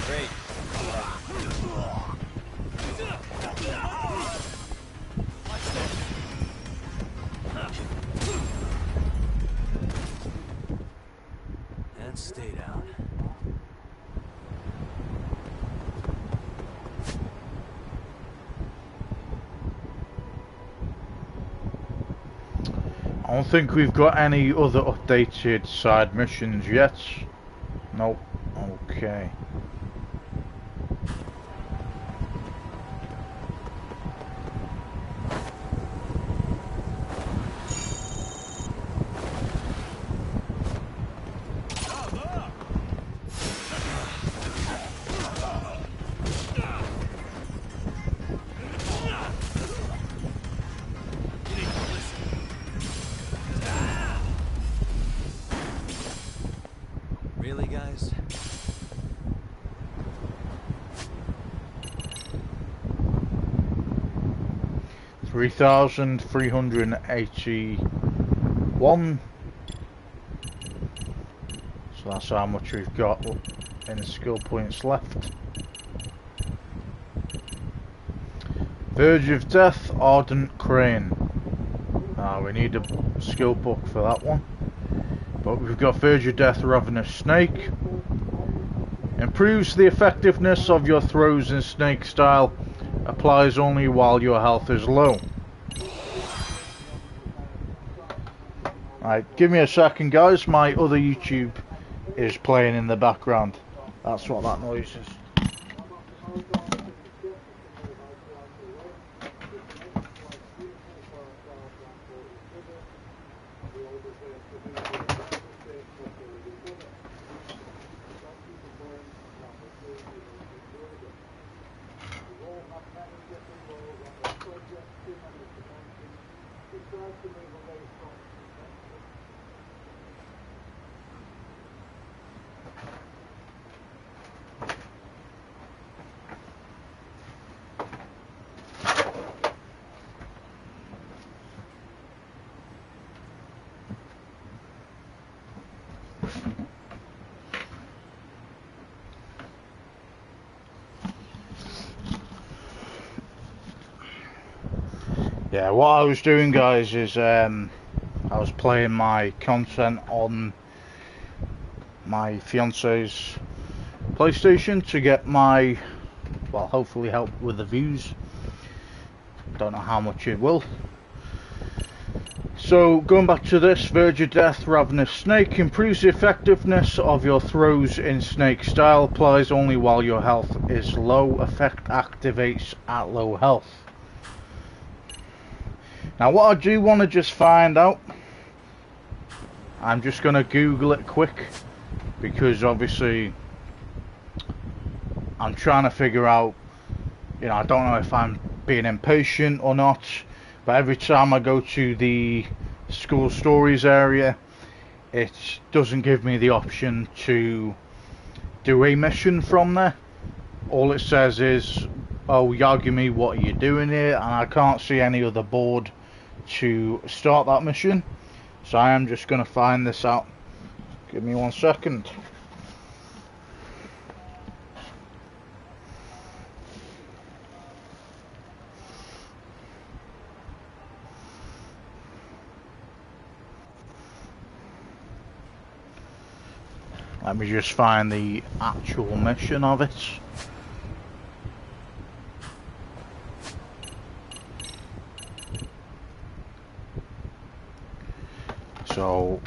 Great. And stay down. I don't think we've got any other updated side missions yet. Nope. Okay. Really, guys? 3,381. So that's how much we've got in skill points left. Verge of Death, Ardent Crane. We need a skill book for that one. But we've got Verge of Death, Ravenous Snake. Improves the effectiveness of your throws in snake style. Applies only while your health is low. Alright, give me a second guys, my other YouTube is playing in the background. That's what that noise is. Yeah, what I was doing guys is I was playing my content on my fiance's PlayStation to get my, well, hopefully help with the views. Don't know how much it will. So going back to this, Verge of Death, Ravenous Snake, improves the effectiveness of your throws in snake style, applies only while your health is low, effect activates at low health. Now what I do want to just find out, I'm just going to Google it quick, because obviously I'm trying to figure out, you know, I don't know if I'm being impatient or not, but every time I go to the school stories area, it doesn't give me the option to do a mission from there. All it says is, oh Yagami, what are you doing here? And I can't see any other board to start that mission, so I am just going to find this out. Give me 1 second. Let me just find the actual mission of it. So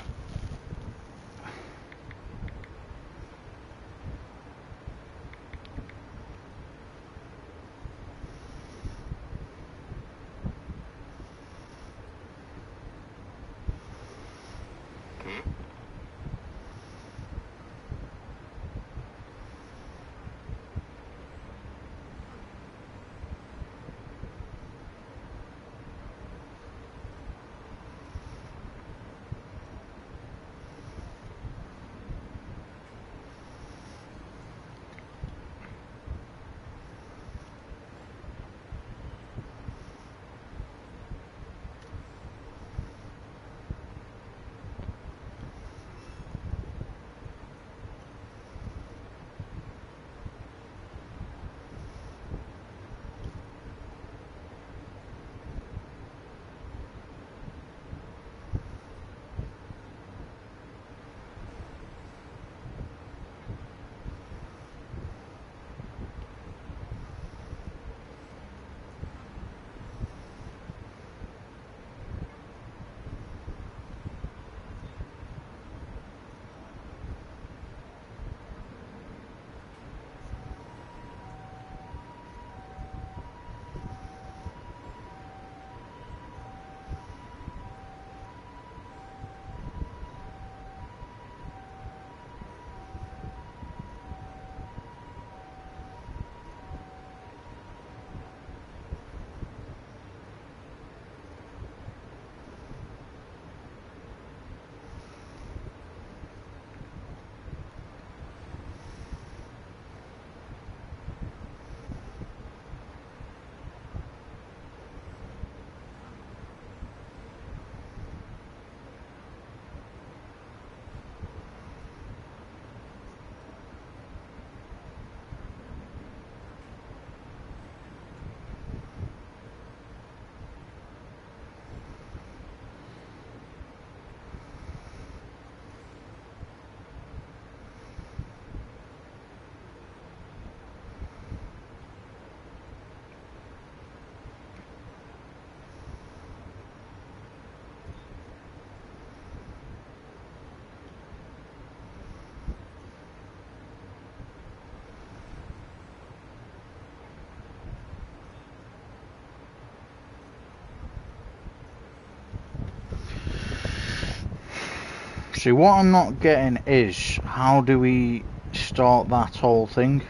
see, what I'm not getting is, how do we start that whole thing?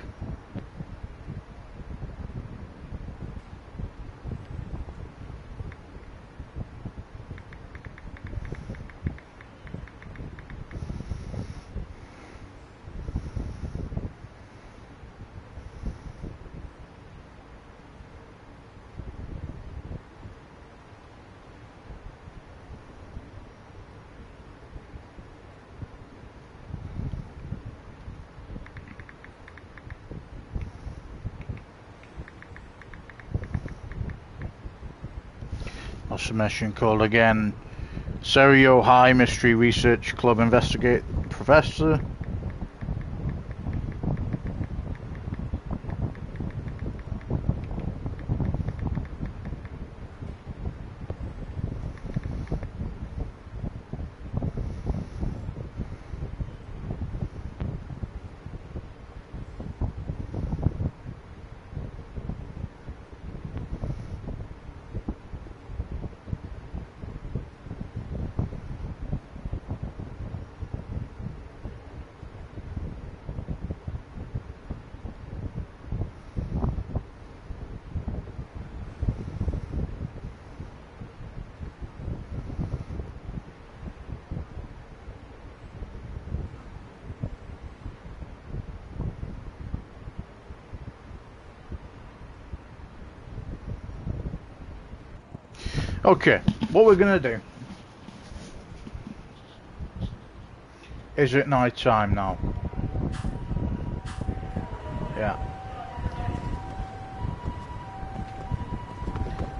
Submission called again. Serio High Mystery Research Club Investigate Professor. Okay, what we're gonna do is it night time now? Yeah.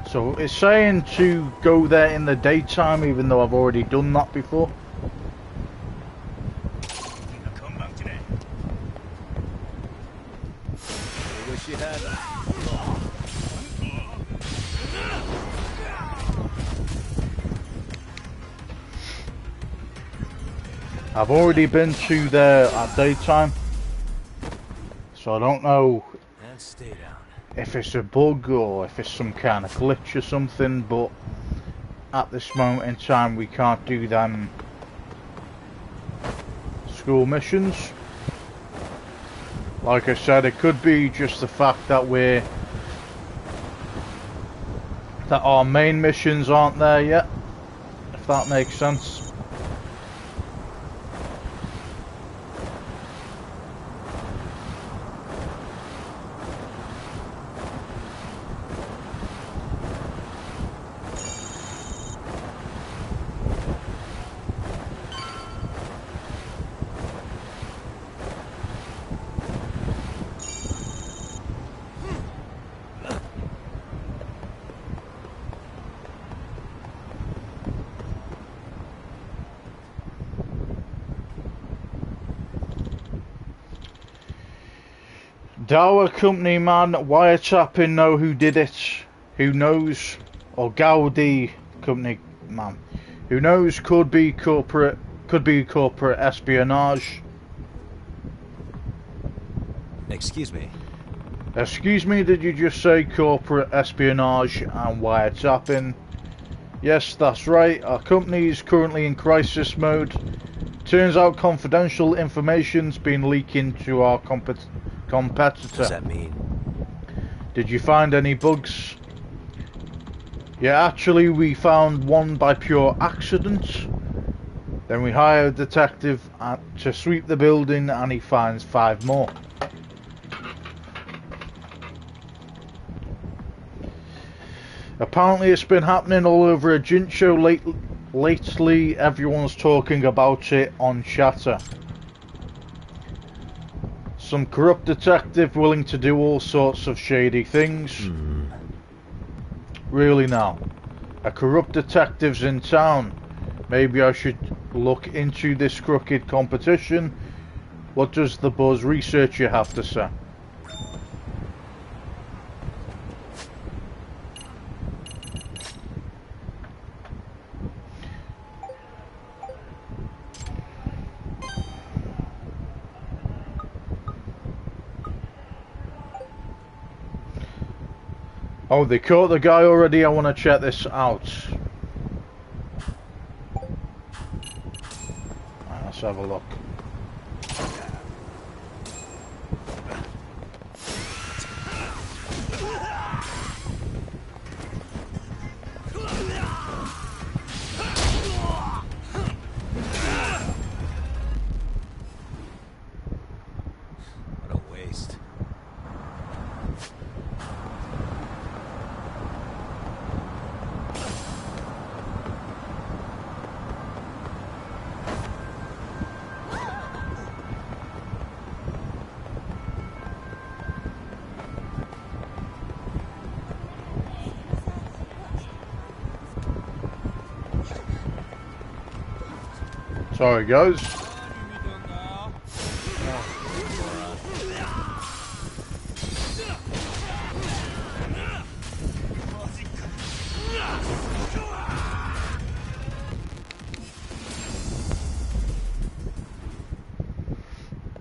So it's saying to go there in the daytime, even though I've already done that before. I wish you had. I've already been to there at daytime, so I don't know And stay down. if it's a bug or if it's some kind of glitch or something, but at this moment in time we can't do them school missions. Like I said, it could be just the fact that our main missions aren't there yet, if that makes sense. Dower company man wiretapping know who did it. Who knows? Or Gaudi company man. Who knows? Could be corporate espionage. Excuse me. Excuse me, did you just say corporate espionage and wiretapping? Yes, that's right. Our company is currently in crisis mode. Turns out confidential information's been leaking to our competitor. What does that mean? Did you find any bugs? Yeah, actually we found one by pure accident. Then we hired a detective to sweep the building and he finds 5 more. Apparently it's been happening all over a gin show lately. Everyone's talking about it on chatter. Some corrupt detective willing to do all sorts of shady things. Really now? A corrupt detective's in town. Maybe I should look into this crooked competition. What does the Buzz researcher have to say? Oh, they caught the guy already. I want to check this out. Right, let's have a look. What a waste. Sorry, guys.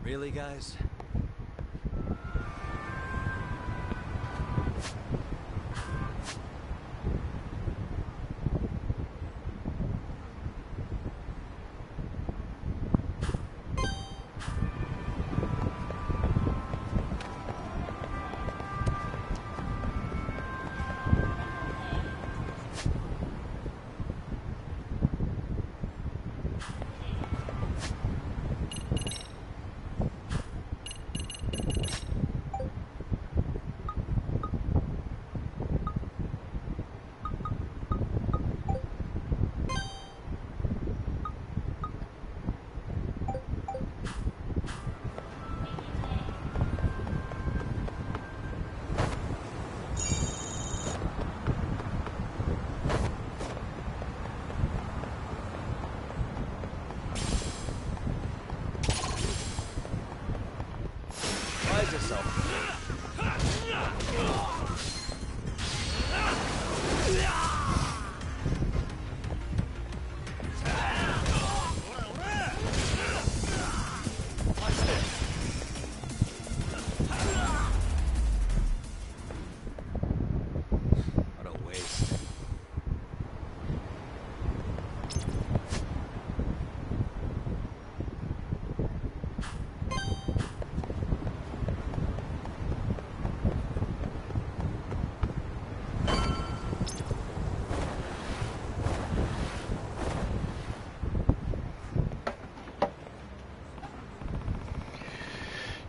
Really, guys?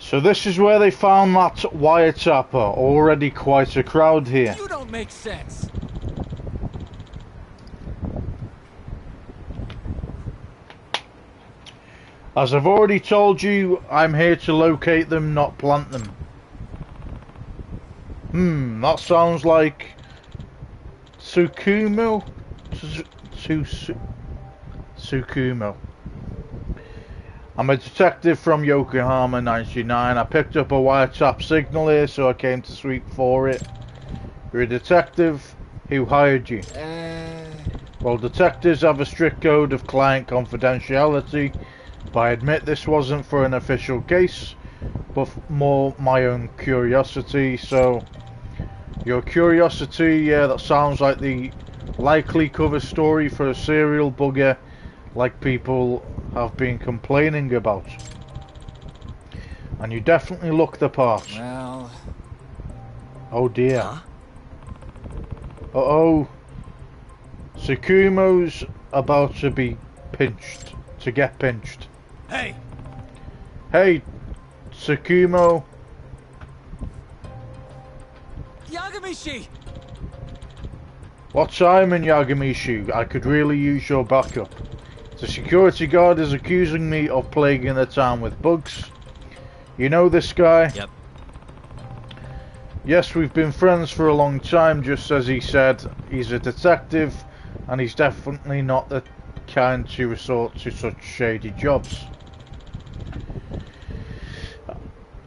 So this is where they found that wiretapper. Already quite a crowd here. You don't make sense. As I've already told you, I'm here to locate them, not plant them. That sounds like Tsukumo? Tsukumo. I'm a detective from Yokohama 99. I picked up a wiretap signal here, so I came to sweep for it. You're a detective. Who hired you? Well, detectives have a strict code of client confidentiality, but I admit this wasn't for an official case, but more my own curiosity. So, your curiosity, yeah, that sounds like the likely cover story for a serial bugger like people have been complaining about. And you definitely look the part. Well... Oh dear. Huh? Uh-oh. Tsukumo's about to be pinched. To get pinched. Hey! Hey, Tsukumo. Yagamishi! What Simon Yagamishu? I could really use your backup. The security guard is accusing me of plaguing the town with bugs. You know this guy? Yep. Yes, we've been friends for a long time, just as he said. He's a detective, and he's definitely not the kind to resort to such shady jobs.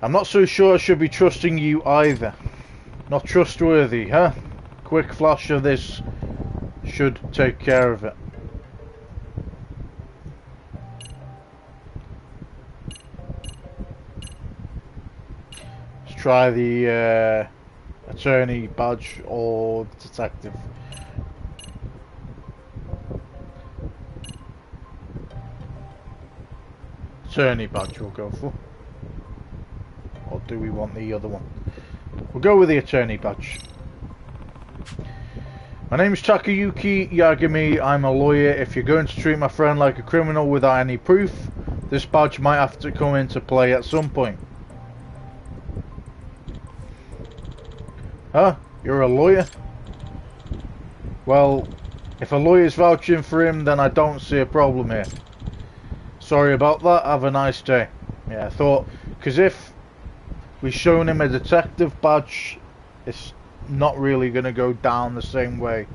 I'm not so sure I should be trusting you either. Not trustworthy, huh? Quick flash of this should take care of it. Let's try the attorney badge or detective. Attorney badge we'll go for. Or do we want the other one? We'll go with the attorney badge. My name's Takayuki Yagami. I'm a lawyer. If you're going to treat my friend like a criminal without any proof, this badge might have to come into play at some point. Huh? You're a lawyer? Well, if a lawyer's vouching for him, then I don't see a problem here. Sorry about that. Have a nice day. Yeah, I thought, because if we've shown him a detective badge, it's not really going to go down the same way.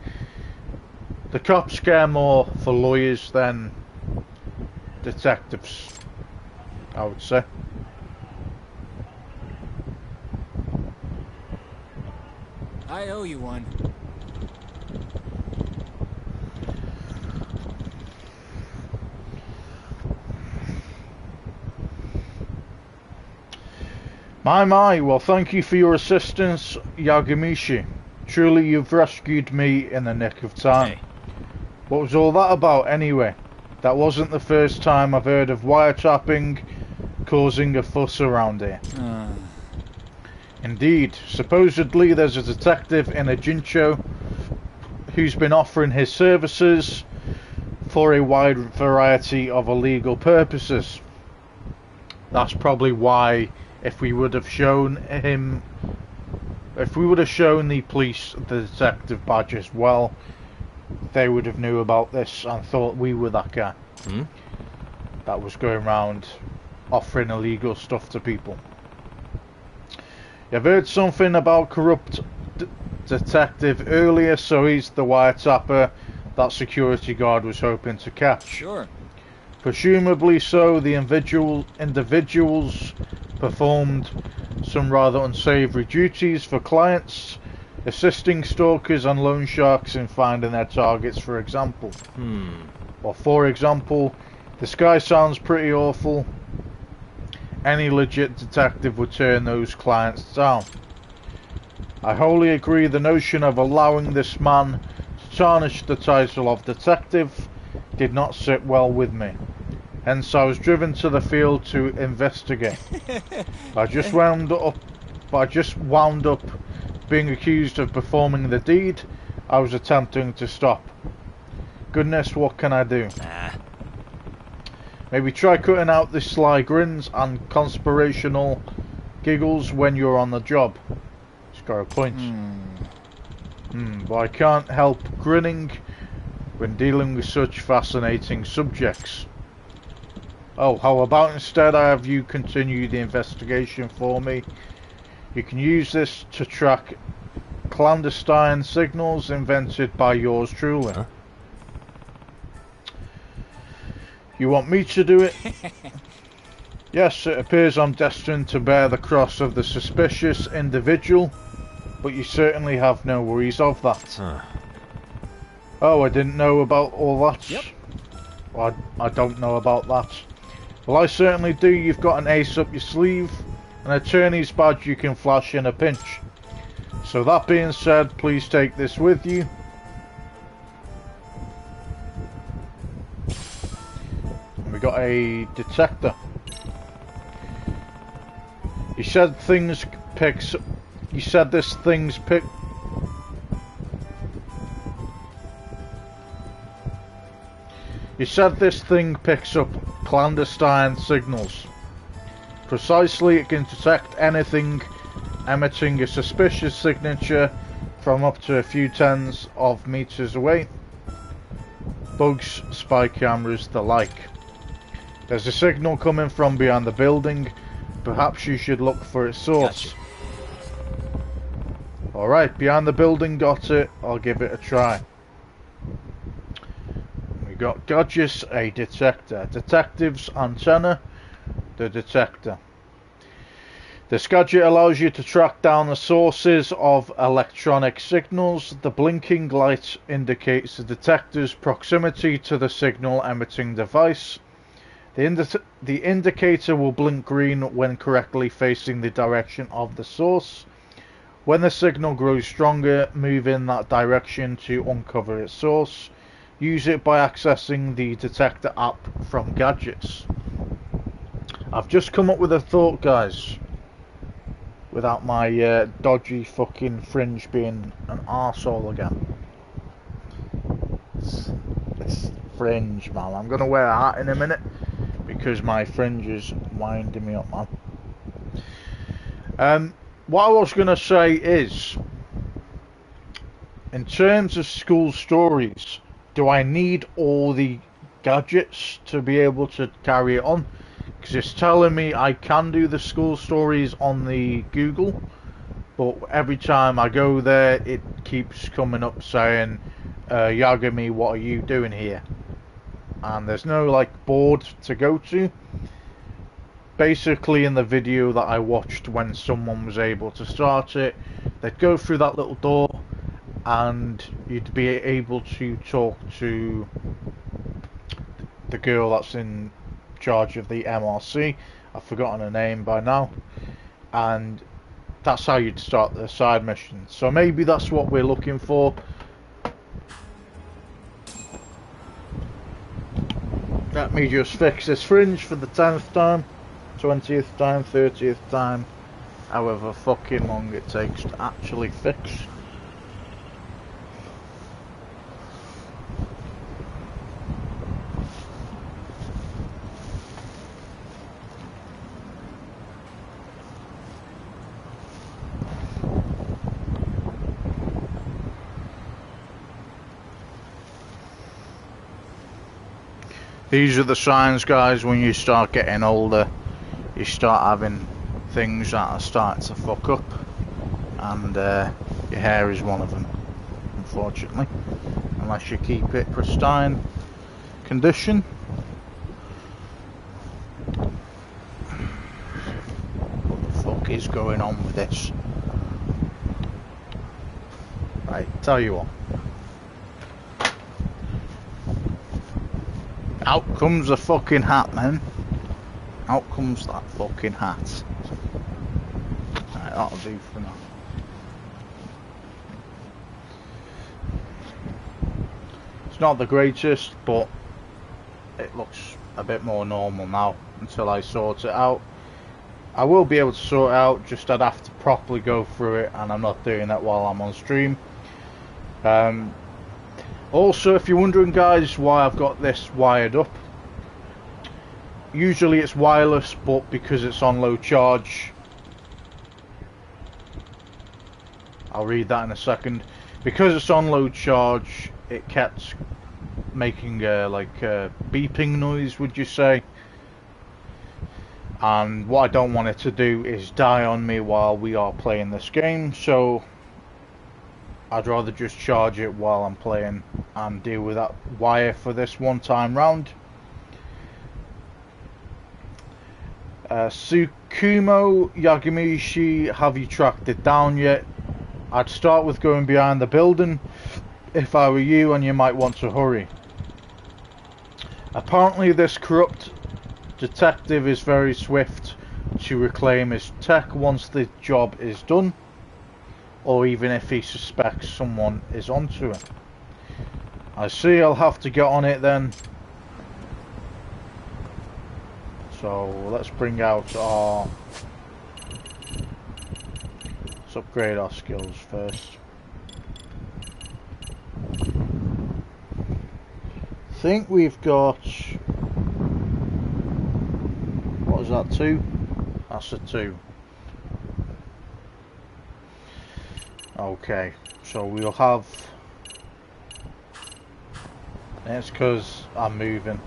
The cops care more for lawyers than detectives, I would say. I owe you one. My, well thank you for your assistance, Yagamishi. Truly you've rescued me in the nick of time. Hey. What was all that about anyway? That wasn't the first time I've heard of wiretapping causing a fuss around here. Indeed, supposedly there's a detective in a Jincho who's been offering his services for a wide variety of illegal purposes. That's probably why if we would have shown him, if we would have shown the police the detective badge as well, they would have knew about this and thought we were that guy that was going around offering illegal stuff to people. You've heard something about corrupt detective earlier, so he's the wiretapper that security guard was hoping to catch. Sure. Presumably so, the individuals performed some rather unsavory duties for clients, assisting stalkers and loan sharks in finding their targets, for example. Or for example, this guy sounds pretty awful. Any legit detective would turn those clients down. I wholly agree the notion of allowing this man to tarnish the title of detective did not sit well with me. Hence I was driven to the field to investigate. I just wound up being accused of performing the deed I was attempting to stop. Goodness, what can I do? Maybe try cutting out the sly grins and conspirational giggles when you're on the job. It's got a point. But I can't help grinning when dealing with such fascinating subjects. Oh, how about instead I have you continue the investigation for me? You can use this to track clandestine signals invented by yours truly. Huh? You want me to do it? Yes, it appears I'm destined to bear the cross of the suspicious individual, but you certainly have no worries of that. Huh. Oh, I didn't know about all that? Yep. Well, I don't know about that. Well, I certainly do. You've got an ace up your sleeve, an attorney's badge you can flash in a pinch. So that being said, please take this with you. And we got a detector. You said things picks. You said this thing's pick. You said this thing picks up clandestine signals. Precisely, it can detect anything emitting a suspicious signature from up to a few tens of meters away. Bugs, spy cameras, the like. There's a signal coming from behind the building. Perhaps you should look for its source. Gotcha. Alright, behind the building, got it. I'll give it a try. We got gadgets, a detector. Detective's antenna, the detector. This gadget allows you to track down the sources of electronic signals. The blinking light indicates the detector's proximity to the signal emitting device. The indicator will blink green when correctly facing the direction of the source. When the signal grows stronger, move in that direction to uncover its source. Use it by accessing the detector app from gadgets. I've just come up with a thought, guys. Without my dodgy fucking fringe being an arsehole again. This fringe, man. I'm going to wear a hat in a minute because my fringe is winding me up, man. What I was going to say is, in terms of school stories, do I need all the gadgets to be able to carry it on? Because it's telling me I can do the school stories on the Google, but every time I go there it keeps coming up saying, Yagami, what are you doing here? And there's no like board to go to. Basically in the video that I watched when someone was able to start it, they'd go through that little door and you'd be able to talk to the girl that's in charge of the MRC. I've forgotten her name by now, and that's how you'd start the side mission. So maybe that's what we're looking for. Let me just fix this fringe for the 10th time, 20th time, 30th time, however fucking long it takes to actually fix. These are the signs, guys, when you start getting older. You start having things that are starting to fuck up, and your hair is one of them, unfortunately, unless you keep it pristine condition. What the fuck is going on with this? Right, tell you what. Out comes the fucking hat, man. Out comes that fucking hat. Right, that'll do for now. It's not the greatest, but it looks a bit more normal now until I sort it out. I will be able to sort it out, just I'd have to properly go through it, and I'm not doing that while I'm on stream. Also, if you're wondering, guys, why I've got this wired up, usually it's wireless, but because it's on low charge, I'll read that in a second. Because it's on low charge, it kept making like a beeping noise, would you say? And what I don't want it to do is die on me while we are playing this game, so I'd rather just charge it while I'm playing and deal with that wire for this one time round. Tsukumo Yagamishi, have you tracked it down yet? I'd start with going behind the building if I were you, and you might want to hurry. Apparently this corrupt detective is very swift to reclaim his tech once the job is done, or even if he suspects someone is onto it. I see, I'll have to get on it then. So let's bring out our... let's upgrade our skills first. I think we've got... what is that, 2? That's a 2. Okay, so we'll have... it's because I'm moving.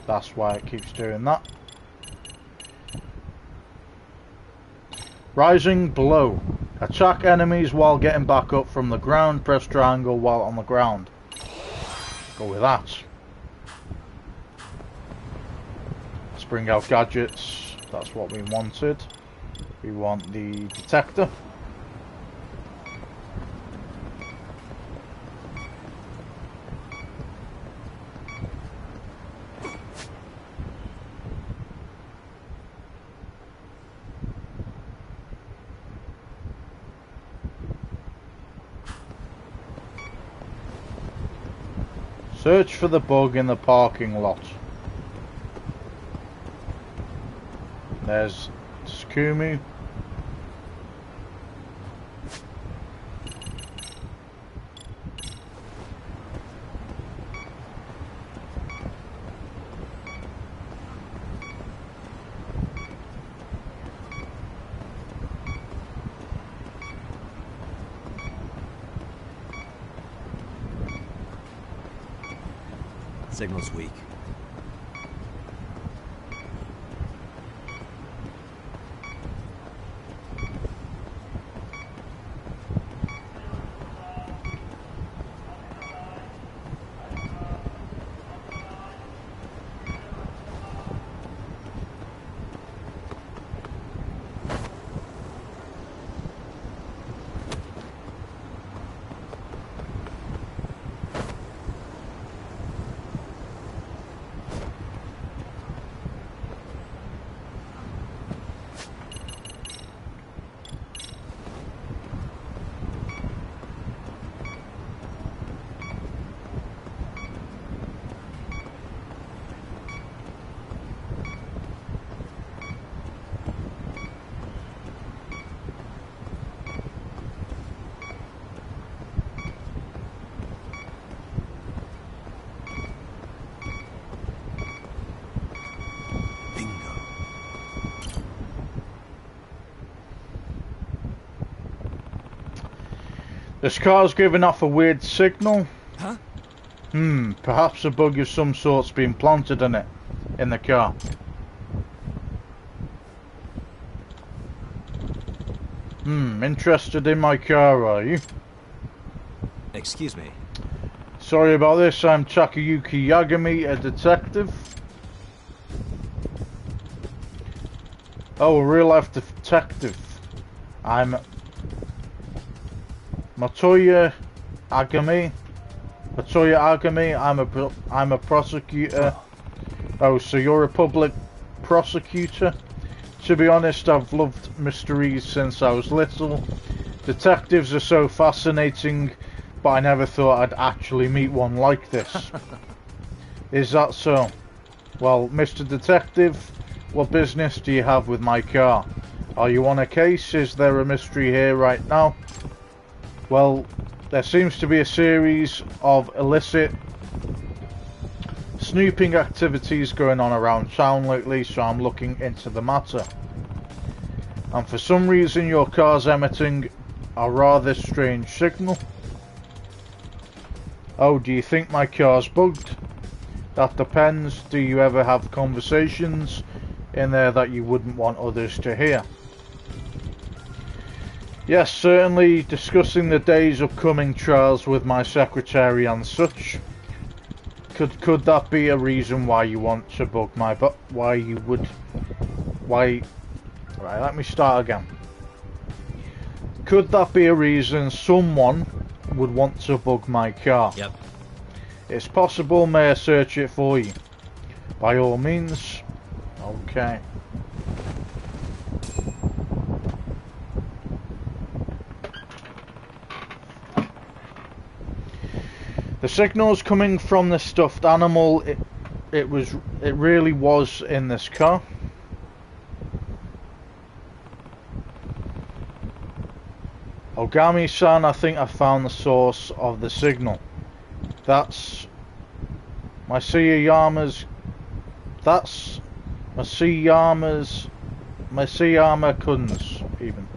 That's why it keeps doing that. Rising blow. Attack enemies while getting back up from the ground. Press triangle while on the ground. Go with that. Let's bring out gadgets. That's what we wanted. We want the detector. Search for the bug in the parking lot. There's Tsukumi. Signal's weak. This car's giving off a weird signal. Huh? Perhaps a bug of some sort's been planted in it, in the car. Interested in my car, are you? Excuse me. Sorry about this, I'm Takayuki Yagami, a detective. Oh, a real-life detective. I'm Matoya Agami. I'm a prosecutor. Oh, so you're a public prosecutor? To be honest, I've loved mysteries since I was little. Detectives are so fascinating, but I never thought I'd actually meet one like this. Is that so? Well, Mr. Detective, what business do you have with my car? Are you on a case? Is there a mystery here right now? Well, there seems to be a series of illicit snooping activities going on around town lately, so I'm looking into the matter. and for some reason your car's emitting a rather strange signal. Oh, do you think my car's bugged? That depends. Do you ever have conversations in there that you wouldn't want others to hear? Yes, certainly, discussing the day's upcoming trials with my secretary and such. Could that be a reason why you want to bug my Right, let me start again. Could that be a reason someone would want to bug my car? Yep. It's possible. May I search it for you? By all means. Okay. The signal's coming from the stuffed animal. It really was in this car. Ogami-san, I think I found the source of the signal. That's Masayama-kun's even.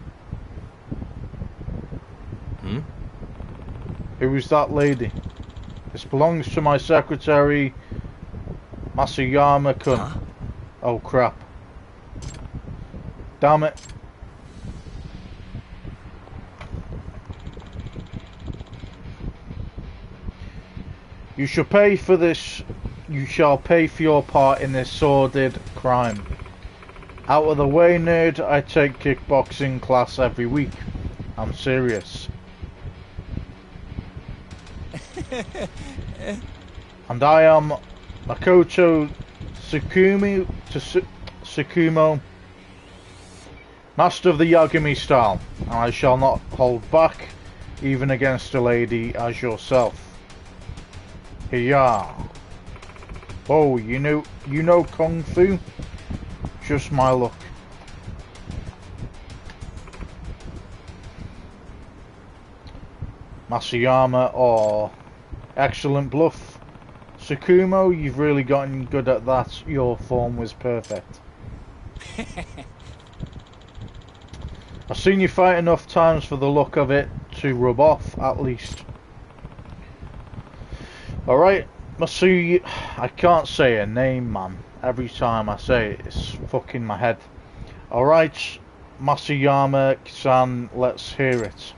Who is that lady? This belongs to my secretary, Masayama-kun. Huh? Oh crap. Damn it. You shall pay for this. You shall pay for your part in this sordid crime. Out of the way, nerd. I take kickboxing class every week. I'm serious. And I am Makoto Tsukumo, master of the Yagami style, and I shall not hold back, even against a lady as yourself. Hiya. Oh, you know Kung Fu? Just my luck. Masayama, or excellent bluff. Tsukumo, you've really gotten good at that. Your form was perfect. I've seen you fight enough times for the look of it to rub off, at least. Alright, Masu, I can't say a name, man. Every time I say it, it's fucking my head. Alright, Masayama-san, let's hear it.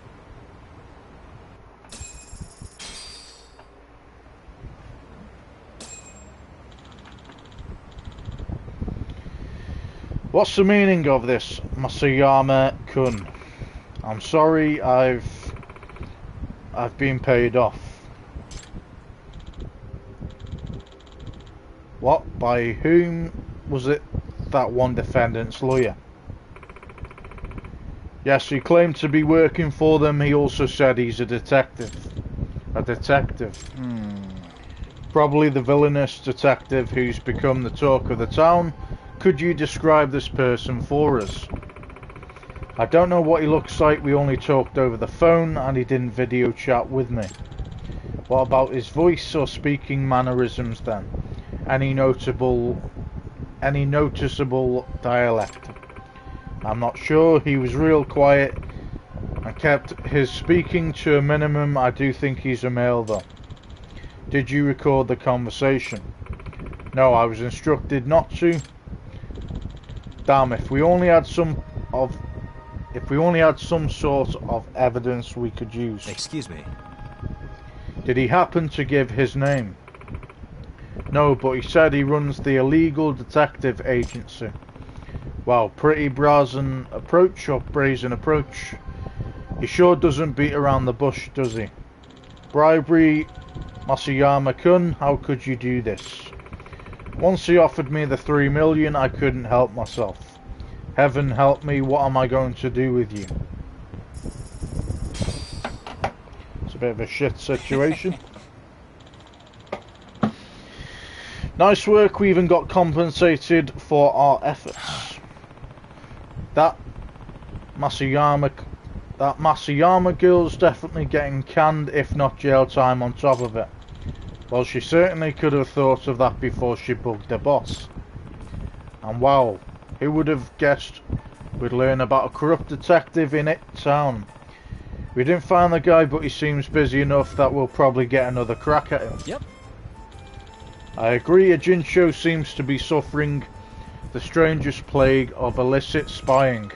What's the meaning of this, Masayama-kun? I'm sorry, I've been paid off. What? By whom? Was it that one defendant's lawyer? Yes, he claimed to be working for them. He also said he's a detective. A detective? Probably the villainous detective who's become the talk of the town. Could you describe this person for us? I don't know what he looks like. We only talked over the phone and he didn't video chat with me. What about his voice or speaking mannerisms then? Any noticeable dialect? I'm not sure. He was real quiet and kept his speaking to a minimum. I do think he's a male though. Did you record the conversation? No, I was instructed not to. Damn, if we only had some sort of evidence we could use. Excuse me. Did he happen to give his name? No, but he said he runs the illegal detective agency. Wow, pretty brazen approach. He sure doesn't beat around the bush, does he? Bribery, Masayama-kun, how could you do this? Once he offered me the 3 million, I couldn't help myself. Heaven help me, what am I going to do with you? It's a bit of a shit situation. Nice work, we even got compensated for our efforts. That Masayama girl's definitely getting canned, if not jail time on top of it. Well, she certainly could have thought of that before she bugged the boss. And wow, who would have guessed we'd learn about a corrupt detective in it town. We didn't find the guy, but he seems busy enough that we'll probably get another crack at him. Yep. I agree, Ajincho seems to be suffering the strangest plague of illicit spying,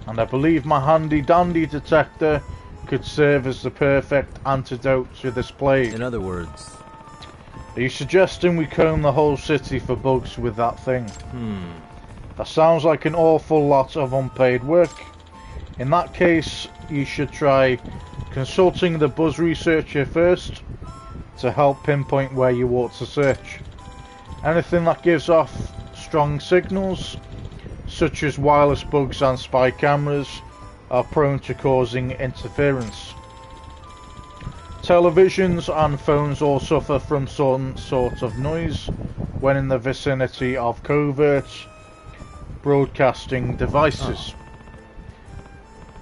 and I believe my handy-dandy detector could serve as the perfect antidote to this plague. In other words... Are you suggesting we comb the whole city for bugs with that thing? That sounds like an awful lot of unpaid work. In that case, you should try consulting the buzz researcher first to help pinpoint where you ought to search. Anything that gives off strong signals, such as wireless bugs and spy cameras, are prone to causing interference. Televisions and phones all suffer from some sort of noise when in the vicinity of covert broadcasting devices.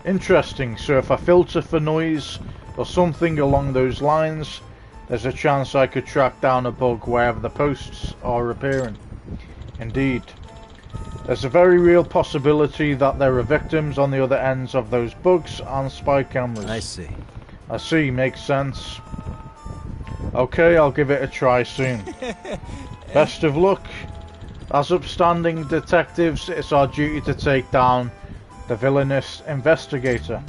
Interesting, so if I filter for noise or something along those lines, there's a chance I could track down a bug wherever the posts are appearing. Indeed. There's a very real possibility that there are victims on the other ends of those bugs and spy cameras. I see. I see, makes sense. Okay, I'll give it a try soon. Best of luck. As upstanding detectives, it's our duty to take down the villainous investigator.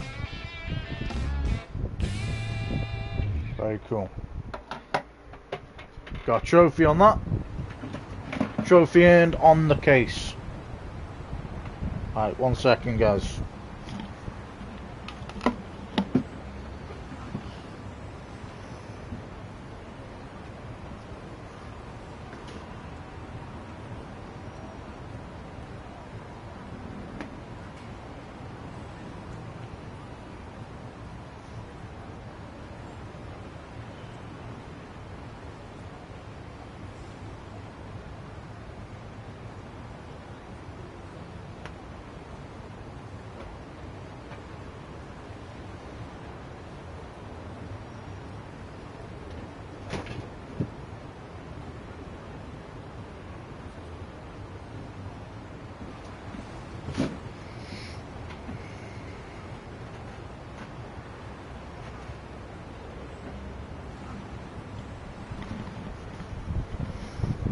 Very cool. Got a trophy on that. Trophy earned on the case. Alright, 1 second, guys.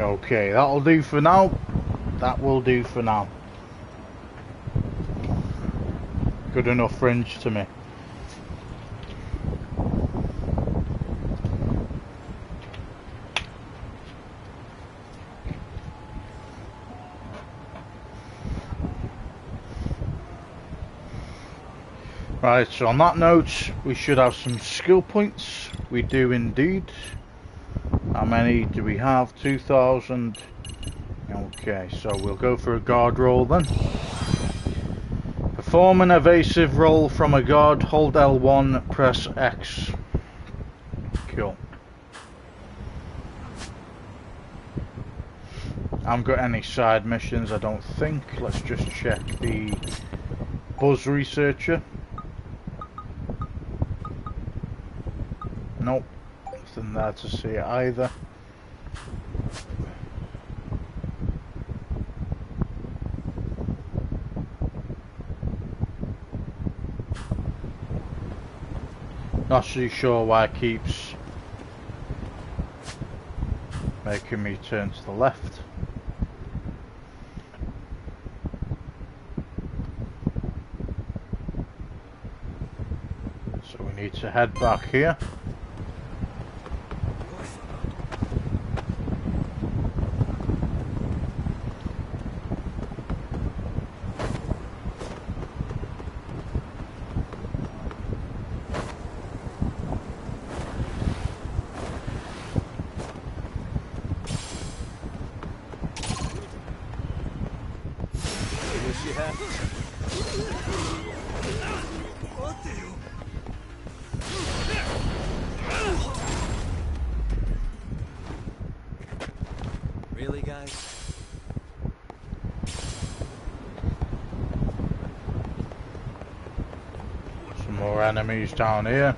Okay, that'll do for now. That will do for now. Good enough fringe to me. Right, so on that note, we should have some skill points. We do indeed. How many do we have? 2,000. Okay, so we'll go for a guard roll then. Perform an evasive roll from a guard. Hold L1, press X. Cool. I haven't got any side missions, I don't think. Let's just check the buzz researcher. Nope. Nothing there to see either. Not too sure why it keeps making me turn to the left. So we need to head back here. Really, guys? Some more enemies down here.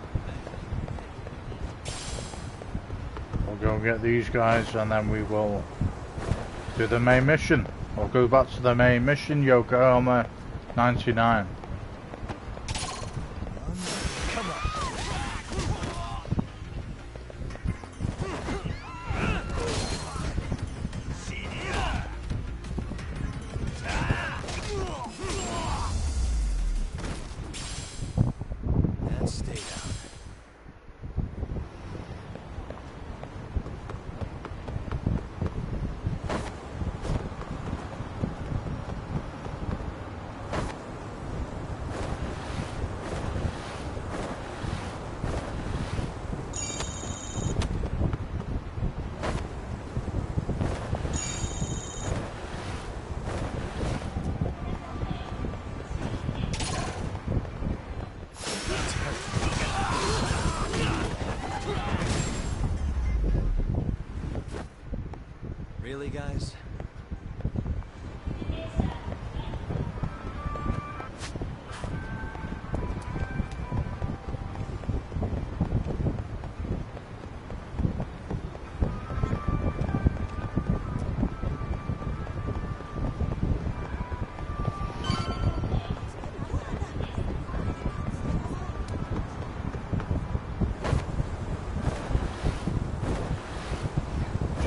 We'll go get these guys and then we will do the main mission. We'll go back to the main mission, Yokohama 99. Come on. And stay down. Really, guys?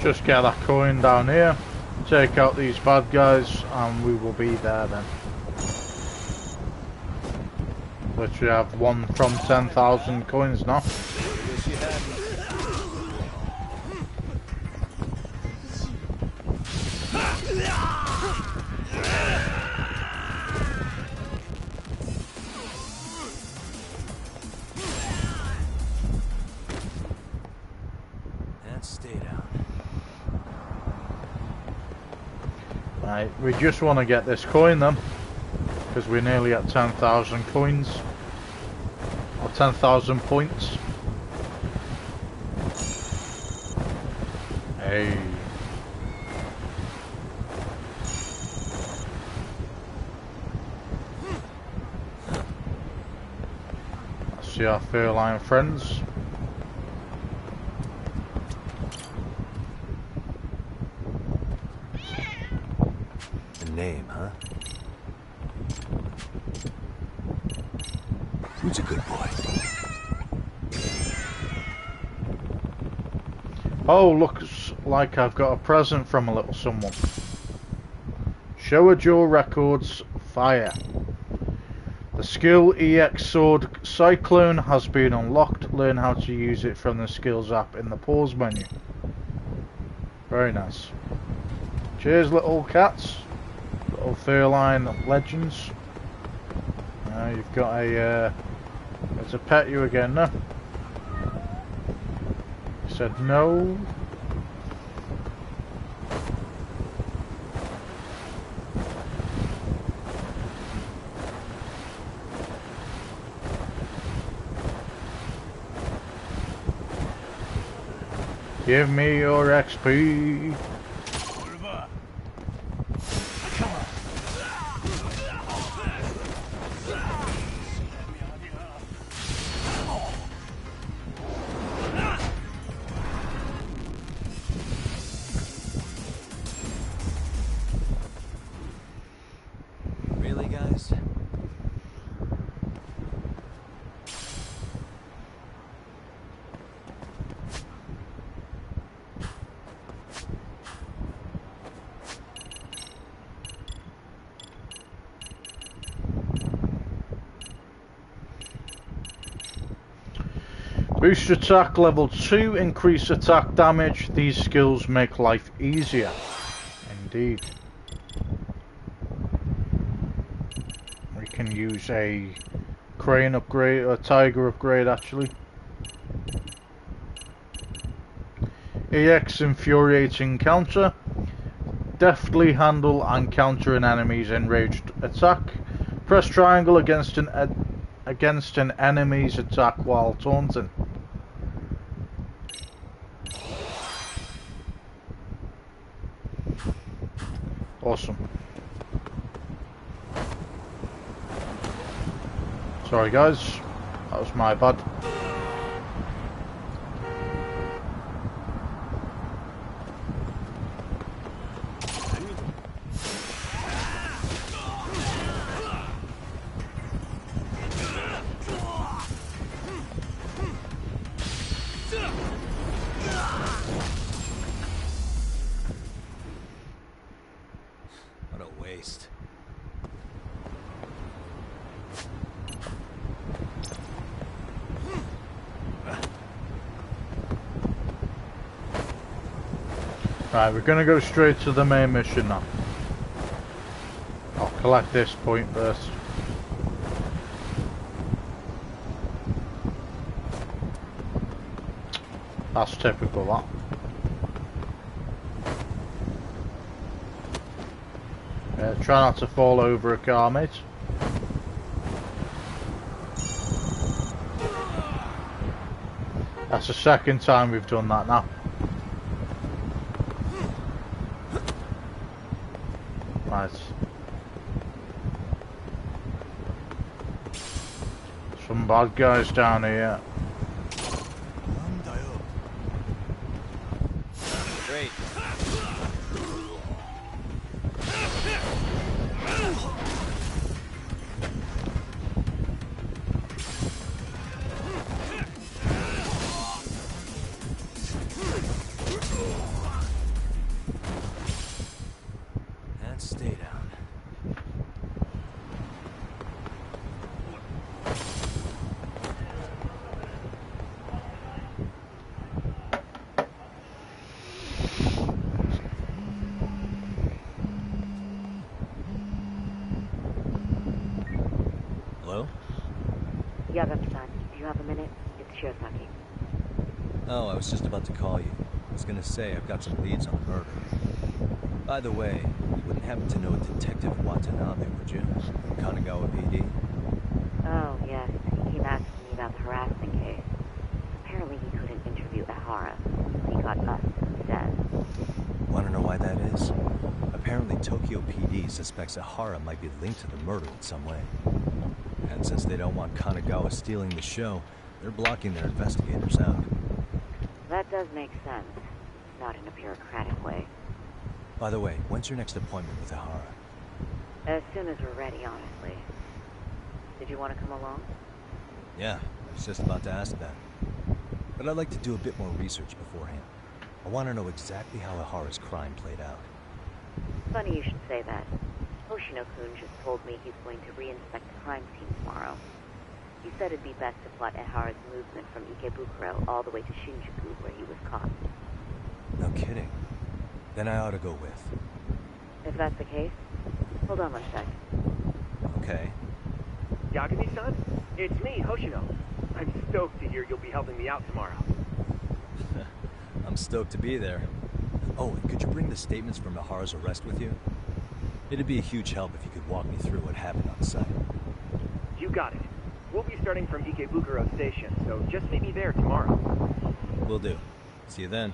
Just get that coin down here, take out these bad guys, and we will be there then. Literally have 1 from 10,000 coins now. Wish you hadn't. And stay down. Right, we just want to get this coin then, because we're nearly at 10,000 coins, or 10,000 points. Hey. Let's see our feline friends. The name, huh? Who's a good boy? Oh, looks like I've got a present from a little someone. Showa Joe Records Fire. The skill EX Sword Cyclone has been unlocked. Learn how to use it from the skills app in the pause menu. Very nice. Cheers, little cats. Little feline legends. You've got a... It's a pet you again, no? You said no. Give me your XP. Really, guys? Boost attack level 2, increase attack damage. These skills make life easier. Indeed. We can use a crane upgrade, or tiger upgrade actually. EX Infuriating Counter. Deftly handle and counter an enemy's enraged attack. Press triangle against an enemy's attack while taunting. Awesome. Sorry guys, that was my bad. waste. Right, we're gonna go straight to the main mission now. I'll collect this point first. That's typical, that. Try not to fall over a car, mate. That's the second time we've done that now. Right. Some bad guys down here. Great. And stay down. Hello? Yagami-san, do you have a minute? It's Shiosaki. Oh, I was just about to call you. I was gonna say I've got some leads on a murder. By the way, you wouldn't happen to know Detective Watanabe, would you? From Kanagawa PD? Oh, yes. He came asking me about the harassment case. Apparently he couldn't interview Ahara. He got us instead. Wanna know why that is? Apparently Tokyo PD suspects Ahara might be linked to the murder in some way. And since they don't want Kanagawa stealing the show, they're blocking their investigators out. That does make sense. Not in a bureaucratic way. By the way, when's your next appointment with Ahara? As soon as we're ready, honestly. Did you want to come along? Yeah, I was just about to ask that. But I'd like to do a bit more research beforehand. I want to know exactly how Ahara's crime played out. Funny you should say that. Hoshino-kun just told me he's going to reinspect the crime scene tomorrow. He said it'd be best to plot Ahara's movement from Ikebukuro all the way to Shinjuku, where he was caught. No kidding. Then I ought to go with. If that's the case, hold on one sec. Okay. Yagami-san? It's me, Hoshino. I'm stoked to hear you'll be helping me out tomorrow. I'm stoked to be there. Oh, and could you bring the statements from Ahara's arrest with you? It'd be a huge help if you could walk me through what happened on site. You got it. We'll be starting from Ikebukuro Station, so just meet me there tomorrow. Will do. See you then.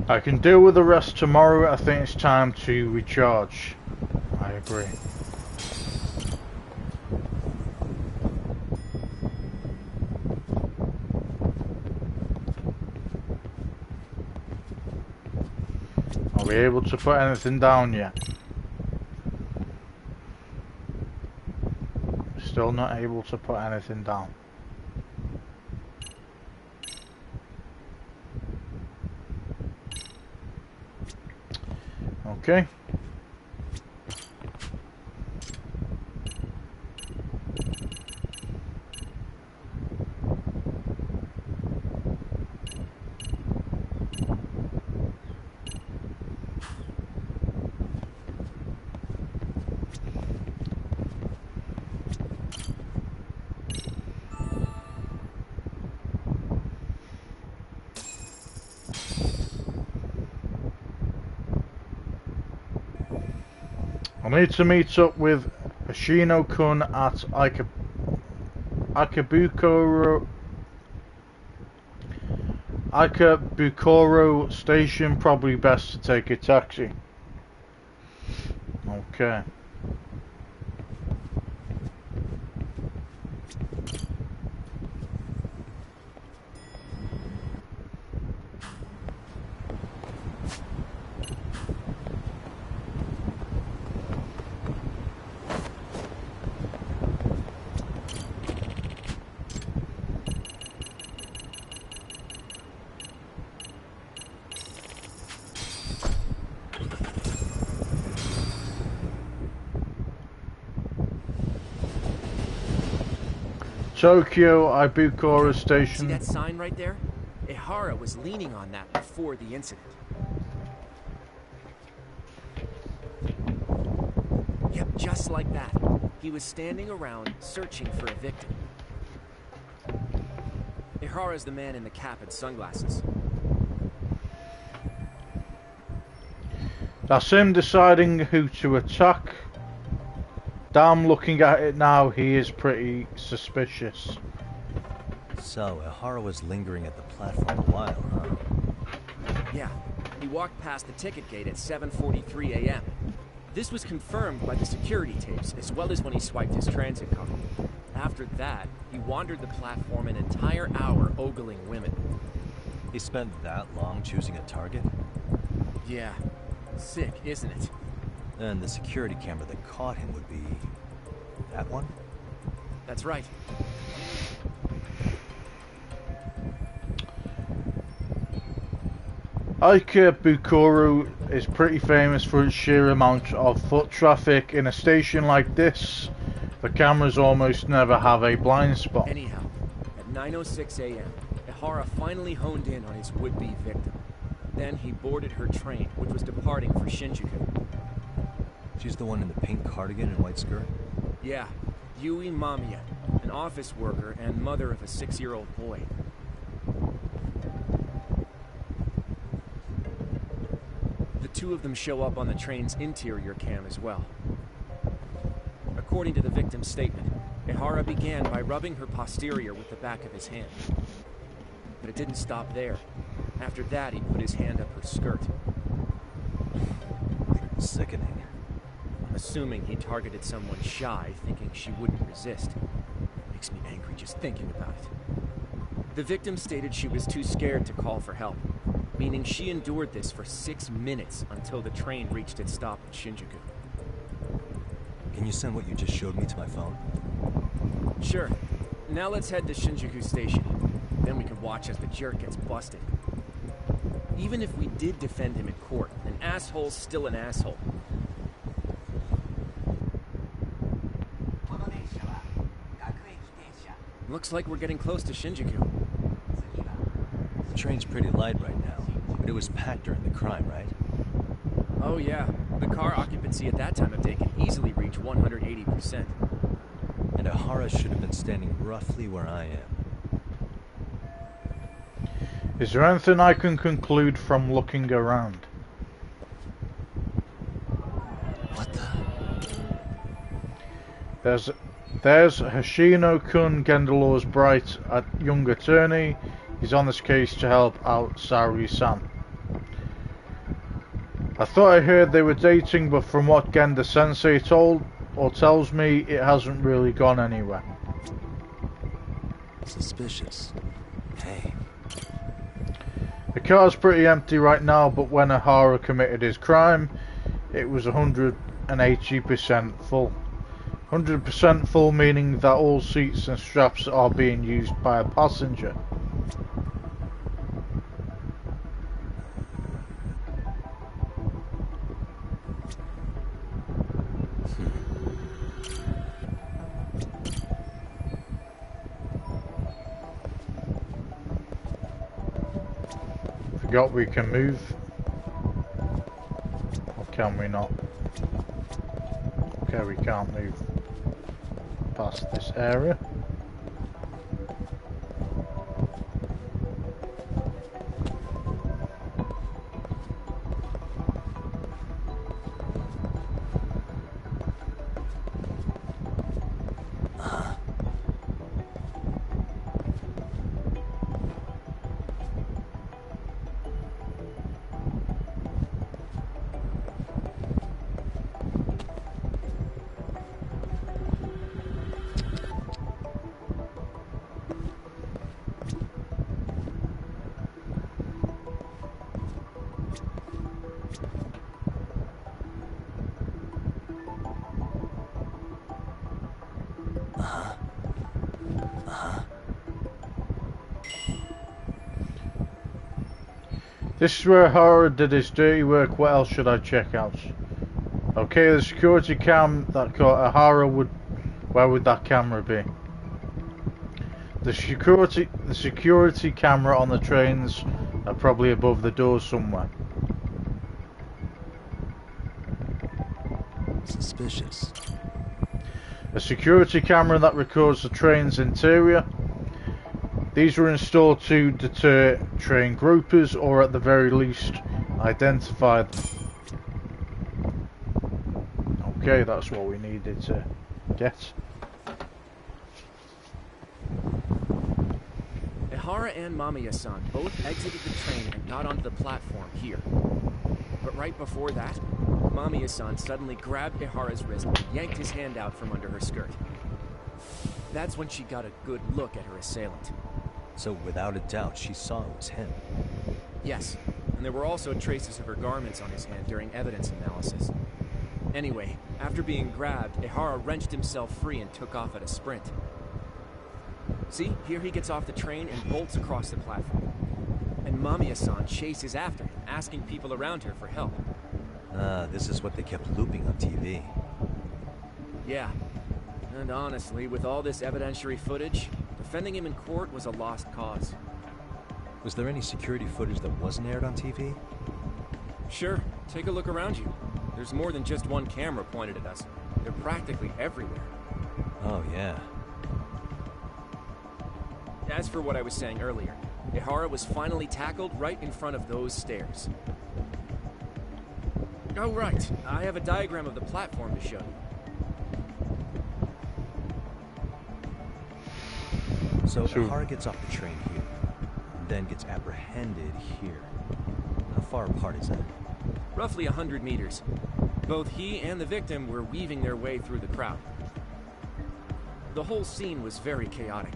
I can deal with the rest tomorrow. I think it's time to recharge. I agree. Are we able to put anything down yet? Still not able to put anything down. Okay. I need to meet up with Hoshino-kun at Ikebukuro Station. Probably best to take a taxi. Okay. Tokyo Ibukuro See Station. that sign right there? Ihara was leaning on that before the incident. Yep, just like that. He was standing around searching for a victim. Ihara's the man in the cap and sunglasses. That's him deciding who to attack. Damn, looking at it now, he is pretty suspicious. So, Ihara was lingering at the platform a while, huh? Yeah, he walked past the ticket gate at 7:43 a.m. This was confirmed by the security tapes, as well as when he swiped his transit card. After that, he wandered the platform an entire hour ogling women. He spent that long choosing a target? Yeah, sick, isn't it? And the security camera that caught him would be... that one? That's right. Ikebukuro is pretty famous for its sheer amount of foot traffic. In a station like this, the cameras almost never have a blind spot. Anyhow, at 9:06 a.m., Ihara finally honed in on his would-be victim. Then he boarded her train, which was departing for Shinjuku. She's the one in the pink cardigan and white skirt? Yeah, Yui Mamiya, an office worker and mother of a 6-year-old boy. The two of them show up on the train's interior cam as well. According to the victim's statement, Ihara began by rubbing her posterior with the back of his hand. But it didn't stop there. After that, he put his hand up her skirt. Sickening. I'm assuming he targeted someone shy, thinking she wouldn't resist. Makes me angry just thinking about it. The victim stated she was too scared to call for help, meaning she endured this for 6 minutes until the train reached its stop in Shinjuku. Can you send what you just showed me to my phone? Sure. Now let's head to Shinjuku Station. Then we can watch as the jerk gets busted. Even if we did defend him in court, an asshole's still an asshole. Looks like we're getting close to Shinjuku. The train's pretty light right now, but it was packed during the crime, right? Oh yeah, the car occupancy at that time of day can easily reach 180%. And Ihara should have been standing roughly where I am. Is there anything I can conclude from looking around? What the? There's Hoshino-kun, Gendalor's bright young attorney. He's on this case to help out Saori-san. I thought I heard they were dating, but from what Genda-sensei tells me, it hasn't really gone anywhere. Suspicious. Hey. The car's pretty empty right now, but when Ihara committed his crime, it was 180% full. 100% full meaning that all seats and straps are being used by a passenger. Forgot we can move. Or can we not? Okay, we can't move past this area. This is where Ihara did his dirty work. What else should I check out? Okay, the security cam that caught Ihara where would that camera be? The security camera on the trains are probably above the doors somewhere. Suspicious. A security camera that records the train's interior. These were installed to deter train groupers, or at the very least, identify them. Okay, that's what we needed to get. Ihara and Mamiya-san both exited the train and got onto the platform here. But right before that, Mamiya-san suddenly grabbed Ihara's wrist and yanked his hand out from under her skirt. That's when she got a good look at her assailant. So without a doubt, she saw it was him. Yes, and there were also traces of her garments on his hand during evidence analysis. Anyway, after being grabbed, Ihara wrenched himself free and took off at a sprint. See, here he gets off the train and bolts across the platform. And Mamiya-san chases after him, asking people around her for help. This is what they kept looping on TV. Yeah. And honestly, with all this evidentiary footage, defending him in court was a lost cause. Was there any security footage that wasn't aired on TV? Sure. Take a look around you. There's more than just one camera pointed at us. They're practically everywhere. Oh, yeah. As for what I was saying earlier, Ihara was finally tackled right in front of those stairs. Oh, right. I have a diagram of the platform to show you. So Ihara gets off the train here, and then gets apprehended here. How far apart is that? Roughly 100 meters. Both he and the victim were weaving their way through the crowd. The whole scene was very chaotic.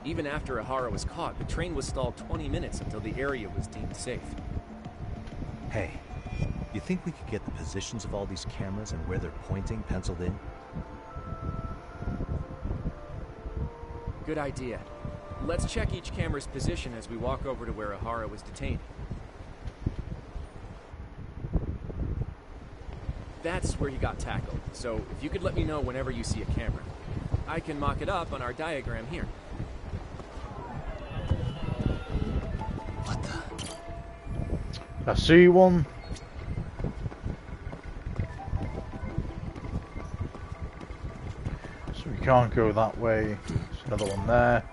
Even after Ihara was caught, the train was stalled 20 minutes until the area was deemed safe. Hey, you think we could get the positions of all these cameras and where they're pointing penciled in? Good idea. Let's check each camera's position as we walk over to where Ihara was detained. That's where he got tackled, so if you could let me know whenever you see a camera. I can mock it up on our diagram here. What the? I see one. So we can't go that way. There's another one there.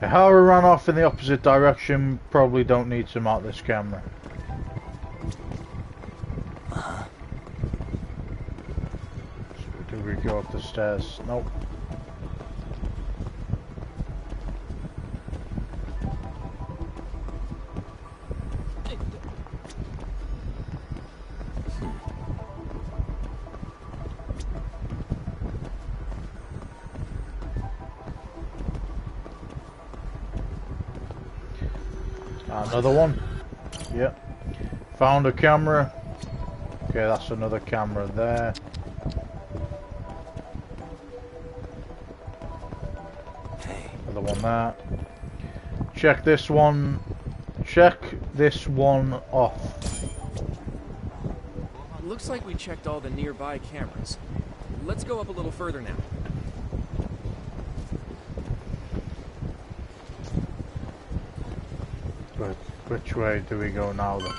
Ihara ran off in the opposite direction. Probably don't need to mark this camera. So do we go up the stairs? Nope. Another one. Yep. Found a camera. Okay, that's another camera there. Another one there. Check this one. Check this one off. Looks like we checked all the nearby cameras. Let's go up a little further now. But which way do we go now then?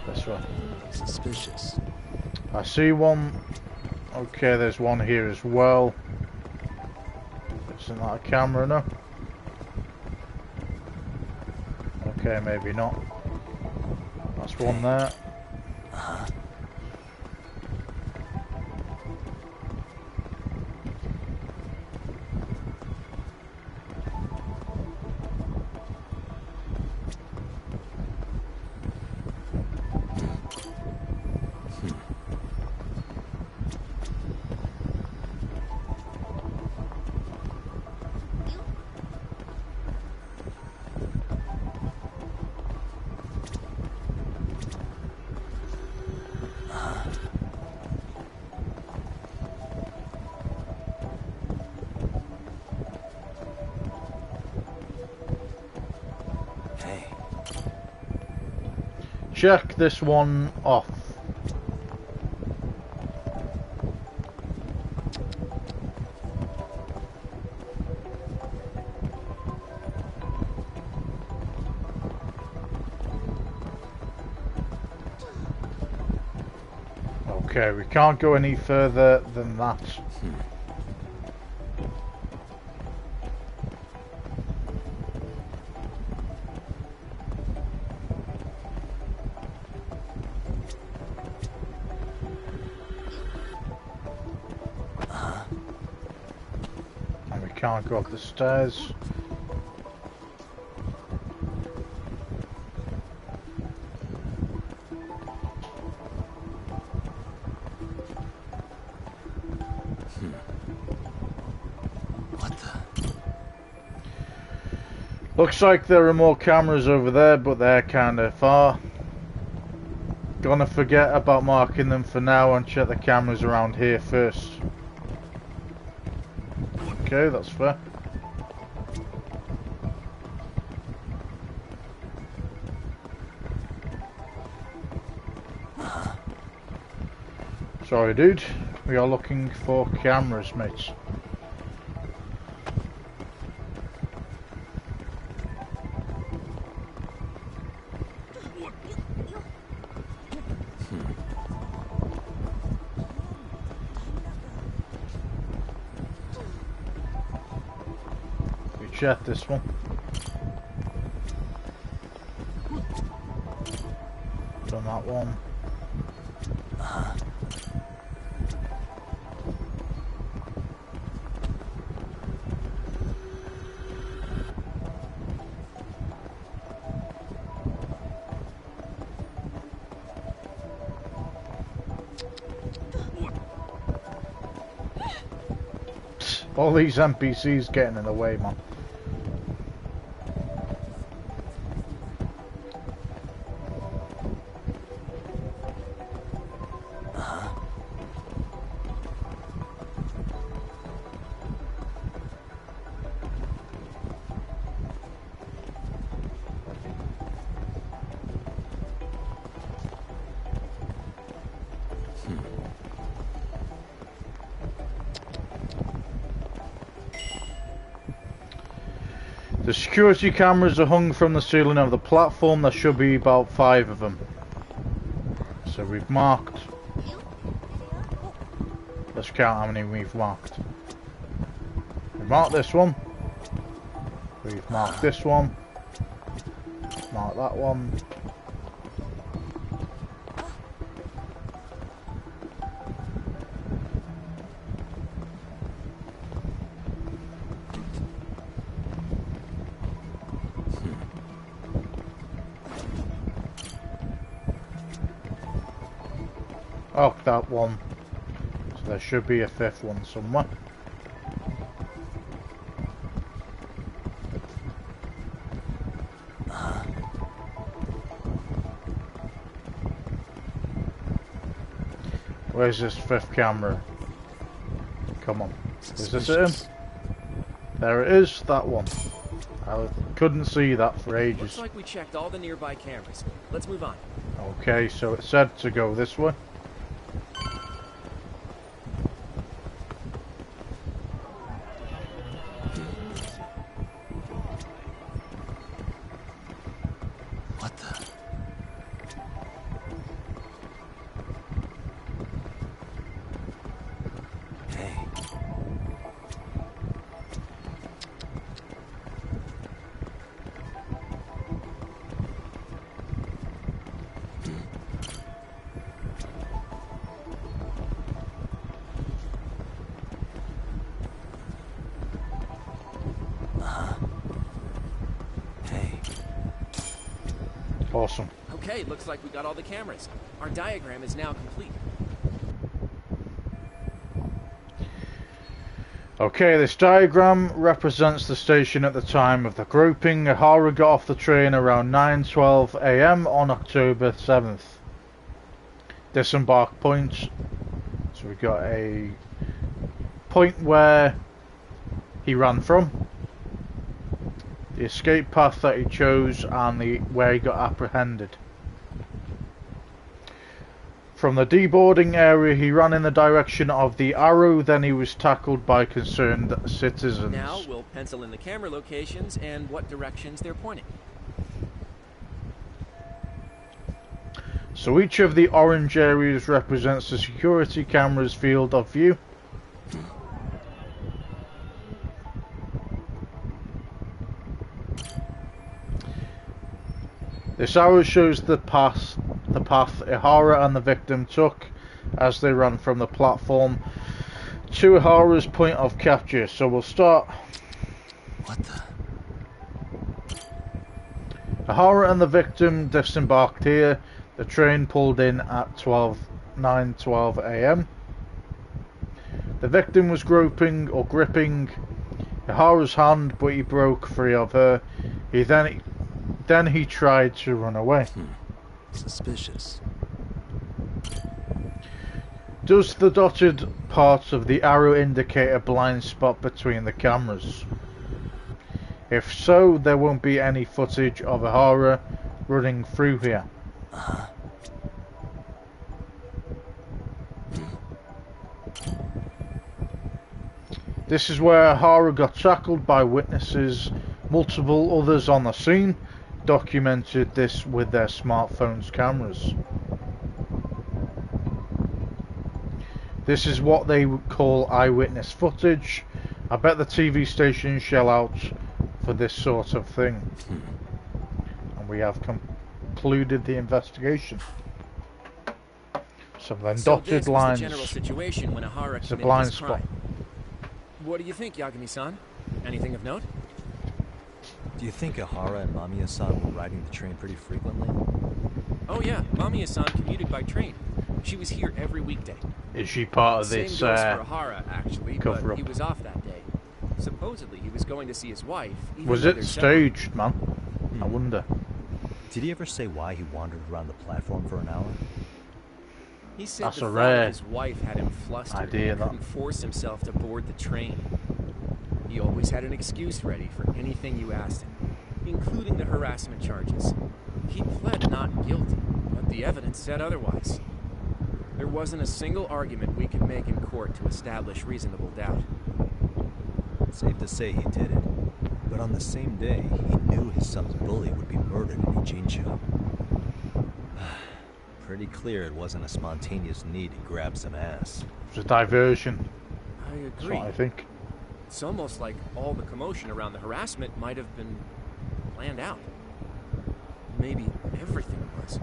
This way. Suspicious. I see one. Okay, there's one here as well. Isn't that a camera, no? Okay, maybe not. That's one there. Check this one off. Okay, we can't go any further than that. And we can't go up the stairs. Looks like there are more cameras over there, but they're kind of far. Gonna forget about marking them for now and check the cameras around here first. Okay, that's fair. Sorry, dude. We are looking for cameras, mates. Check this one. Done that one. All these NPCs getting in the way, man. The security cameras are hung from the ceiling of the platform. There should be about 5 of them. So we've marked. Let's count how many we've marked. We've marked this one. We've marked this one. Mark that one. Oh, that one. So there should be a 5th one somewhere. Where's this 5th camera? Come on. Is this it? There it is, that one. I couldn't see that for ages. Looks like we checked all the nearby cameras. Let's move on. Okay, so it said to go this way. Awesome. Okay, looks like we got all the cameras. Our diagram is now complete. Okay, this diagram represents the station at the time of the grouping. Ahara got off the train around 9:12 AM on October 7th. Disembark point. So we got a point where he ran from, the escape path that he chose, and where he got apprehended. From the deboarding area, he ran in the direction of the arrow, then he was tackled by concerned citizens. Now we'll pencil in the camera locations and what directions they're pointing. So each of the orange areas represents the security camera's field of view. This arrow shows the path Ihara and the victim took as they ran from the platform to Ihara's point of capture. So we'll start. What the? Ihara and the victim disembarked here. The train pulled in at 9:12 a.m. The victim was gripping Ihara's hand, but he broke free of her. Then he tried to run away. Suspicious. Does the dotted part of the arrow indicate a blind spot between the cameras? If so, there won't be any footage of Ihara running through here. This is where Ihara got tackled by witnesses. Multiple others on the scene documented this with their smartphones' cameras. This is what they would call eyewitness footage. I bet the TV stations shell out for this sort of thing. And we have concluded the investigation. Some then dotted this lines. Was the general situation when Ihara It's a committed blind his spot. crime. What do you think, Yagami-san? Anything of note? Do you think Ihara and Mamiya-san were riding the train pretty frequently? Oh yeah, Mamiya-san commuted by train. She was here every weekday. Is she part of this Same goes for Ihara, actually, but cover-up? he was off that day. Supposedly, he was going to see his wife. Even Was though it they're separate. staged, man? I wonder. Did he ever say why he wandered around the platform for an hour? He said That's the a thought rare of his wife had him flustered. idea, and that. couldn't force himself to board the train. He always had an excuse ready for anything you asked him, including the harassment charges. He pled not guilty, but the evidence said otherwise. There wasn't a single argument we could make in court to establish reasonable doubt. Safe to say he did it. But on the same day, he knew his son's bully would be murdered in Ijincho. Pretty clear it wasn't a spontaneous need to grab some ass. It's a diversion. I That's agree. what I think. It's almost like all the commotion around the harassment might have been planned out. Maybe everything was,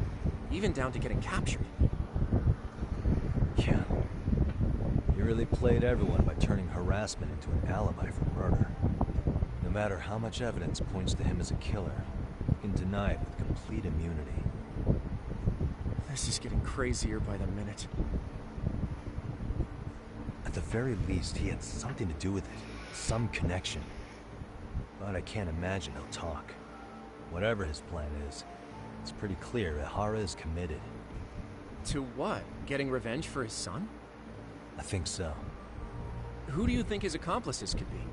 even down to getting captured. Yeah. He really played everyone by turning harassment into an alibi for murder. No matter how much evidence points to him as a killer, he can deny it with complete immunity. This is getting crazier by the minute. At the very least, he had something to do with it. Some connection. But I can't imagine he'll talk. Whatever his plan is, it's pretty clear Ihara is committed. To what? Getting revenge for his son? I think so. Who do you think his accomplices could be?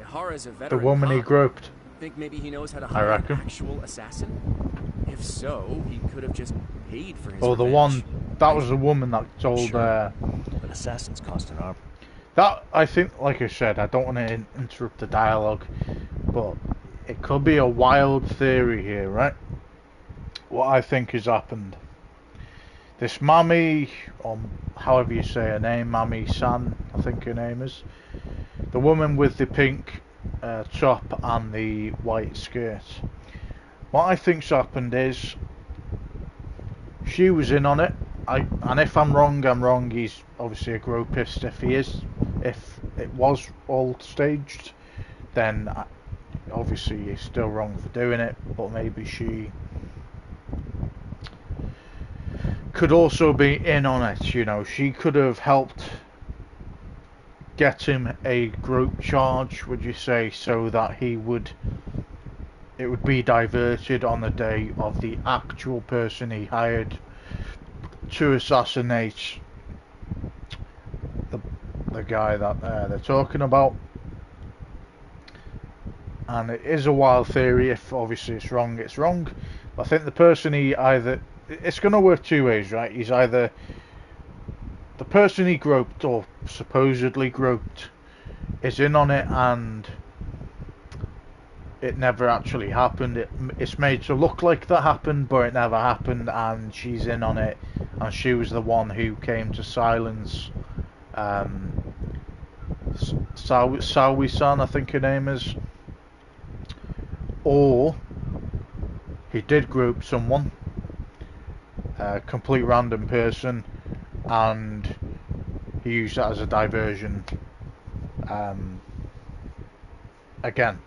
Ihara's a The veteran woman he cop. groped. Think maybe he knows how to I hire an reckon. actual assassin? If so, he could have just paid for his Oh, the revenge. one. That was the woman that told. Sure. But assassins cost an arm. That, I think, like I said, I don't want to interrupt the dialogue, but it could be a wild theory here, right? What I think has happened. This Mami, or however you say her name, Mami-san, I think her name is. The woman with the pink top and the white skirt. What I think's happened is she was in on it. And if I'm wrong, I'm wrong. He's obviously a gropist. If it was all staged, then obviously he's still wrong for doing it. But maybe she could also be in on it. You know, she could have helped get him a grope charge, would you say, so that it would be diverted on the day of the actual person he hired to assassinate the guy that they're talking about. And it is a wild theory. If obviously it's wrong, it's wrong. But I think the person it's going to work two ways, right? He's either the person he groped or supposedly groped is in on it and it never actually happened. It's made to look like that happened, but it never happened, and she's in on it, and she was the one who came to silence Sawi-san, I think her name is. Or he did group someone, a complete random person, and he used that as a diversion. Again,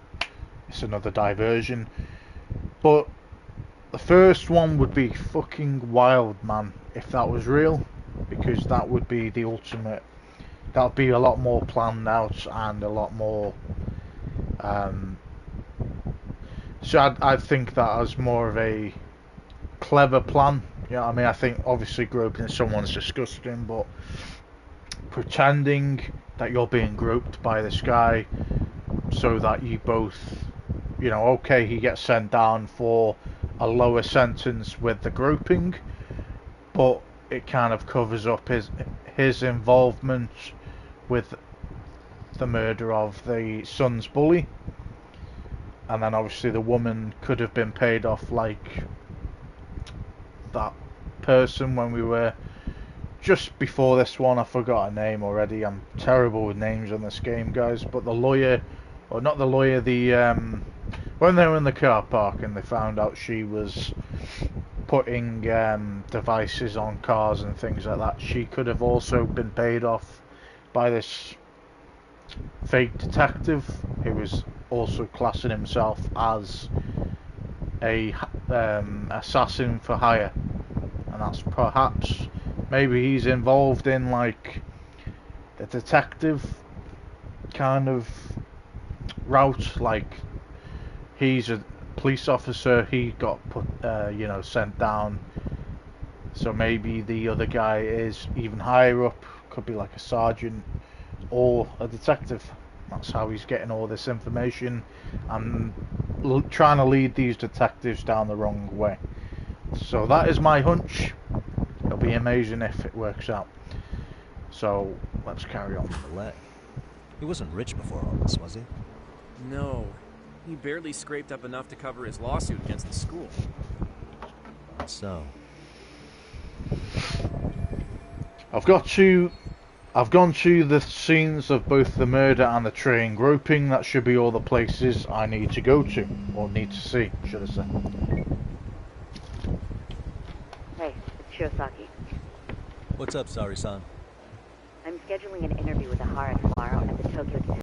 it's another diversion. But the first one would be fucking wild, man, if that was real, because that would be the ultimate. That would be a lot more planned out and a lot more. So I'd think that as more of a clever plan. You know what I mean? I think obviously grouping someone's disgusting, but pretending that you're being grouped by this guy so that you both, you know, okay, he gets sent down for a lower sentence with the grouping, but it kind of covers up his involvement with the murder of the son's bully. And then obviously the woman could have been paid off like that person when we were just before this one. I forgot her name already. I'm terrible with names on this game, guys. But the lawyer, or not the lawyer, the when they were in the car park and they found out she was putting devices on cars and things like that, she could have also been paid off by this fake detective who was also classing himself as a assassin for hire, and that's perhaps maybe he's involved in like the detective kind of route, like he's a police officer, he got put sent down, so maybe the other guy is even higher up, could be like a sergeant or a detective. That's how he's getting all this information and trying to lead these detectives down the wrong way. So that is my hunch. It'll be amazing if it works out. So let's carry on. The leg. He wasn't rich before all this, was he? No. He barely scraped up enough to cover his lawsuit against the school. So. I've gone to the scenes of both the murder and the train groping. That should be all the places I need to go to, or need to see, should I say. Hey, it's Shirosaki. What's up, Sari-san? I'm scheduling an interview with Ahara tomorrow at the Tokyo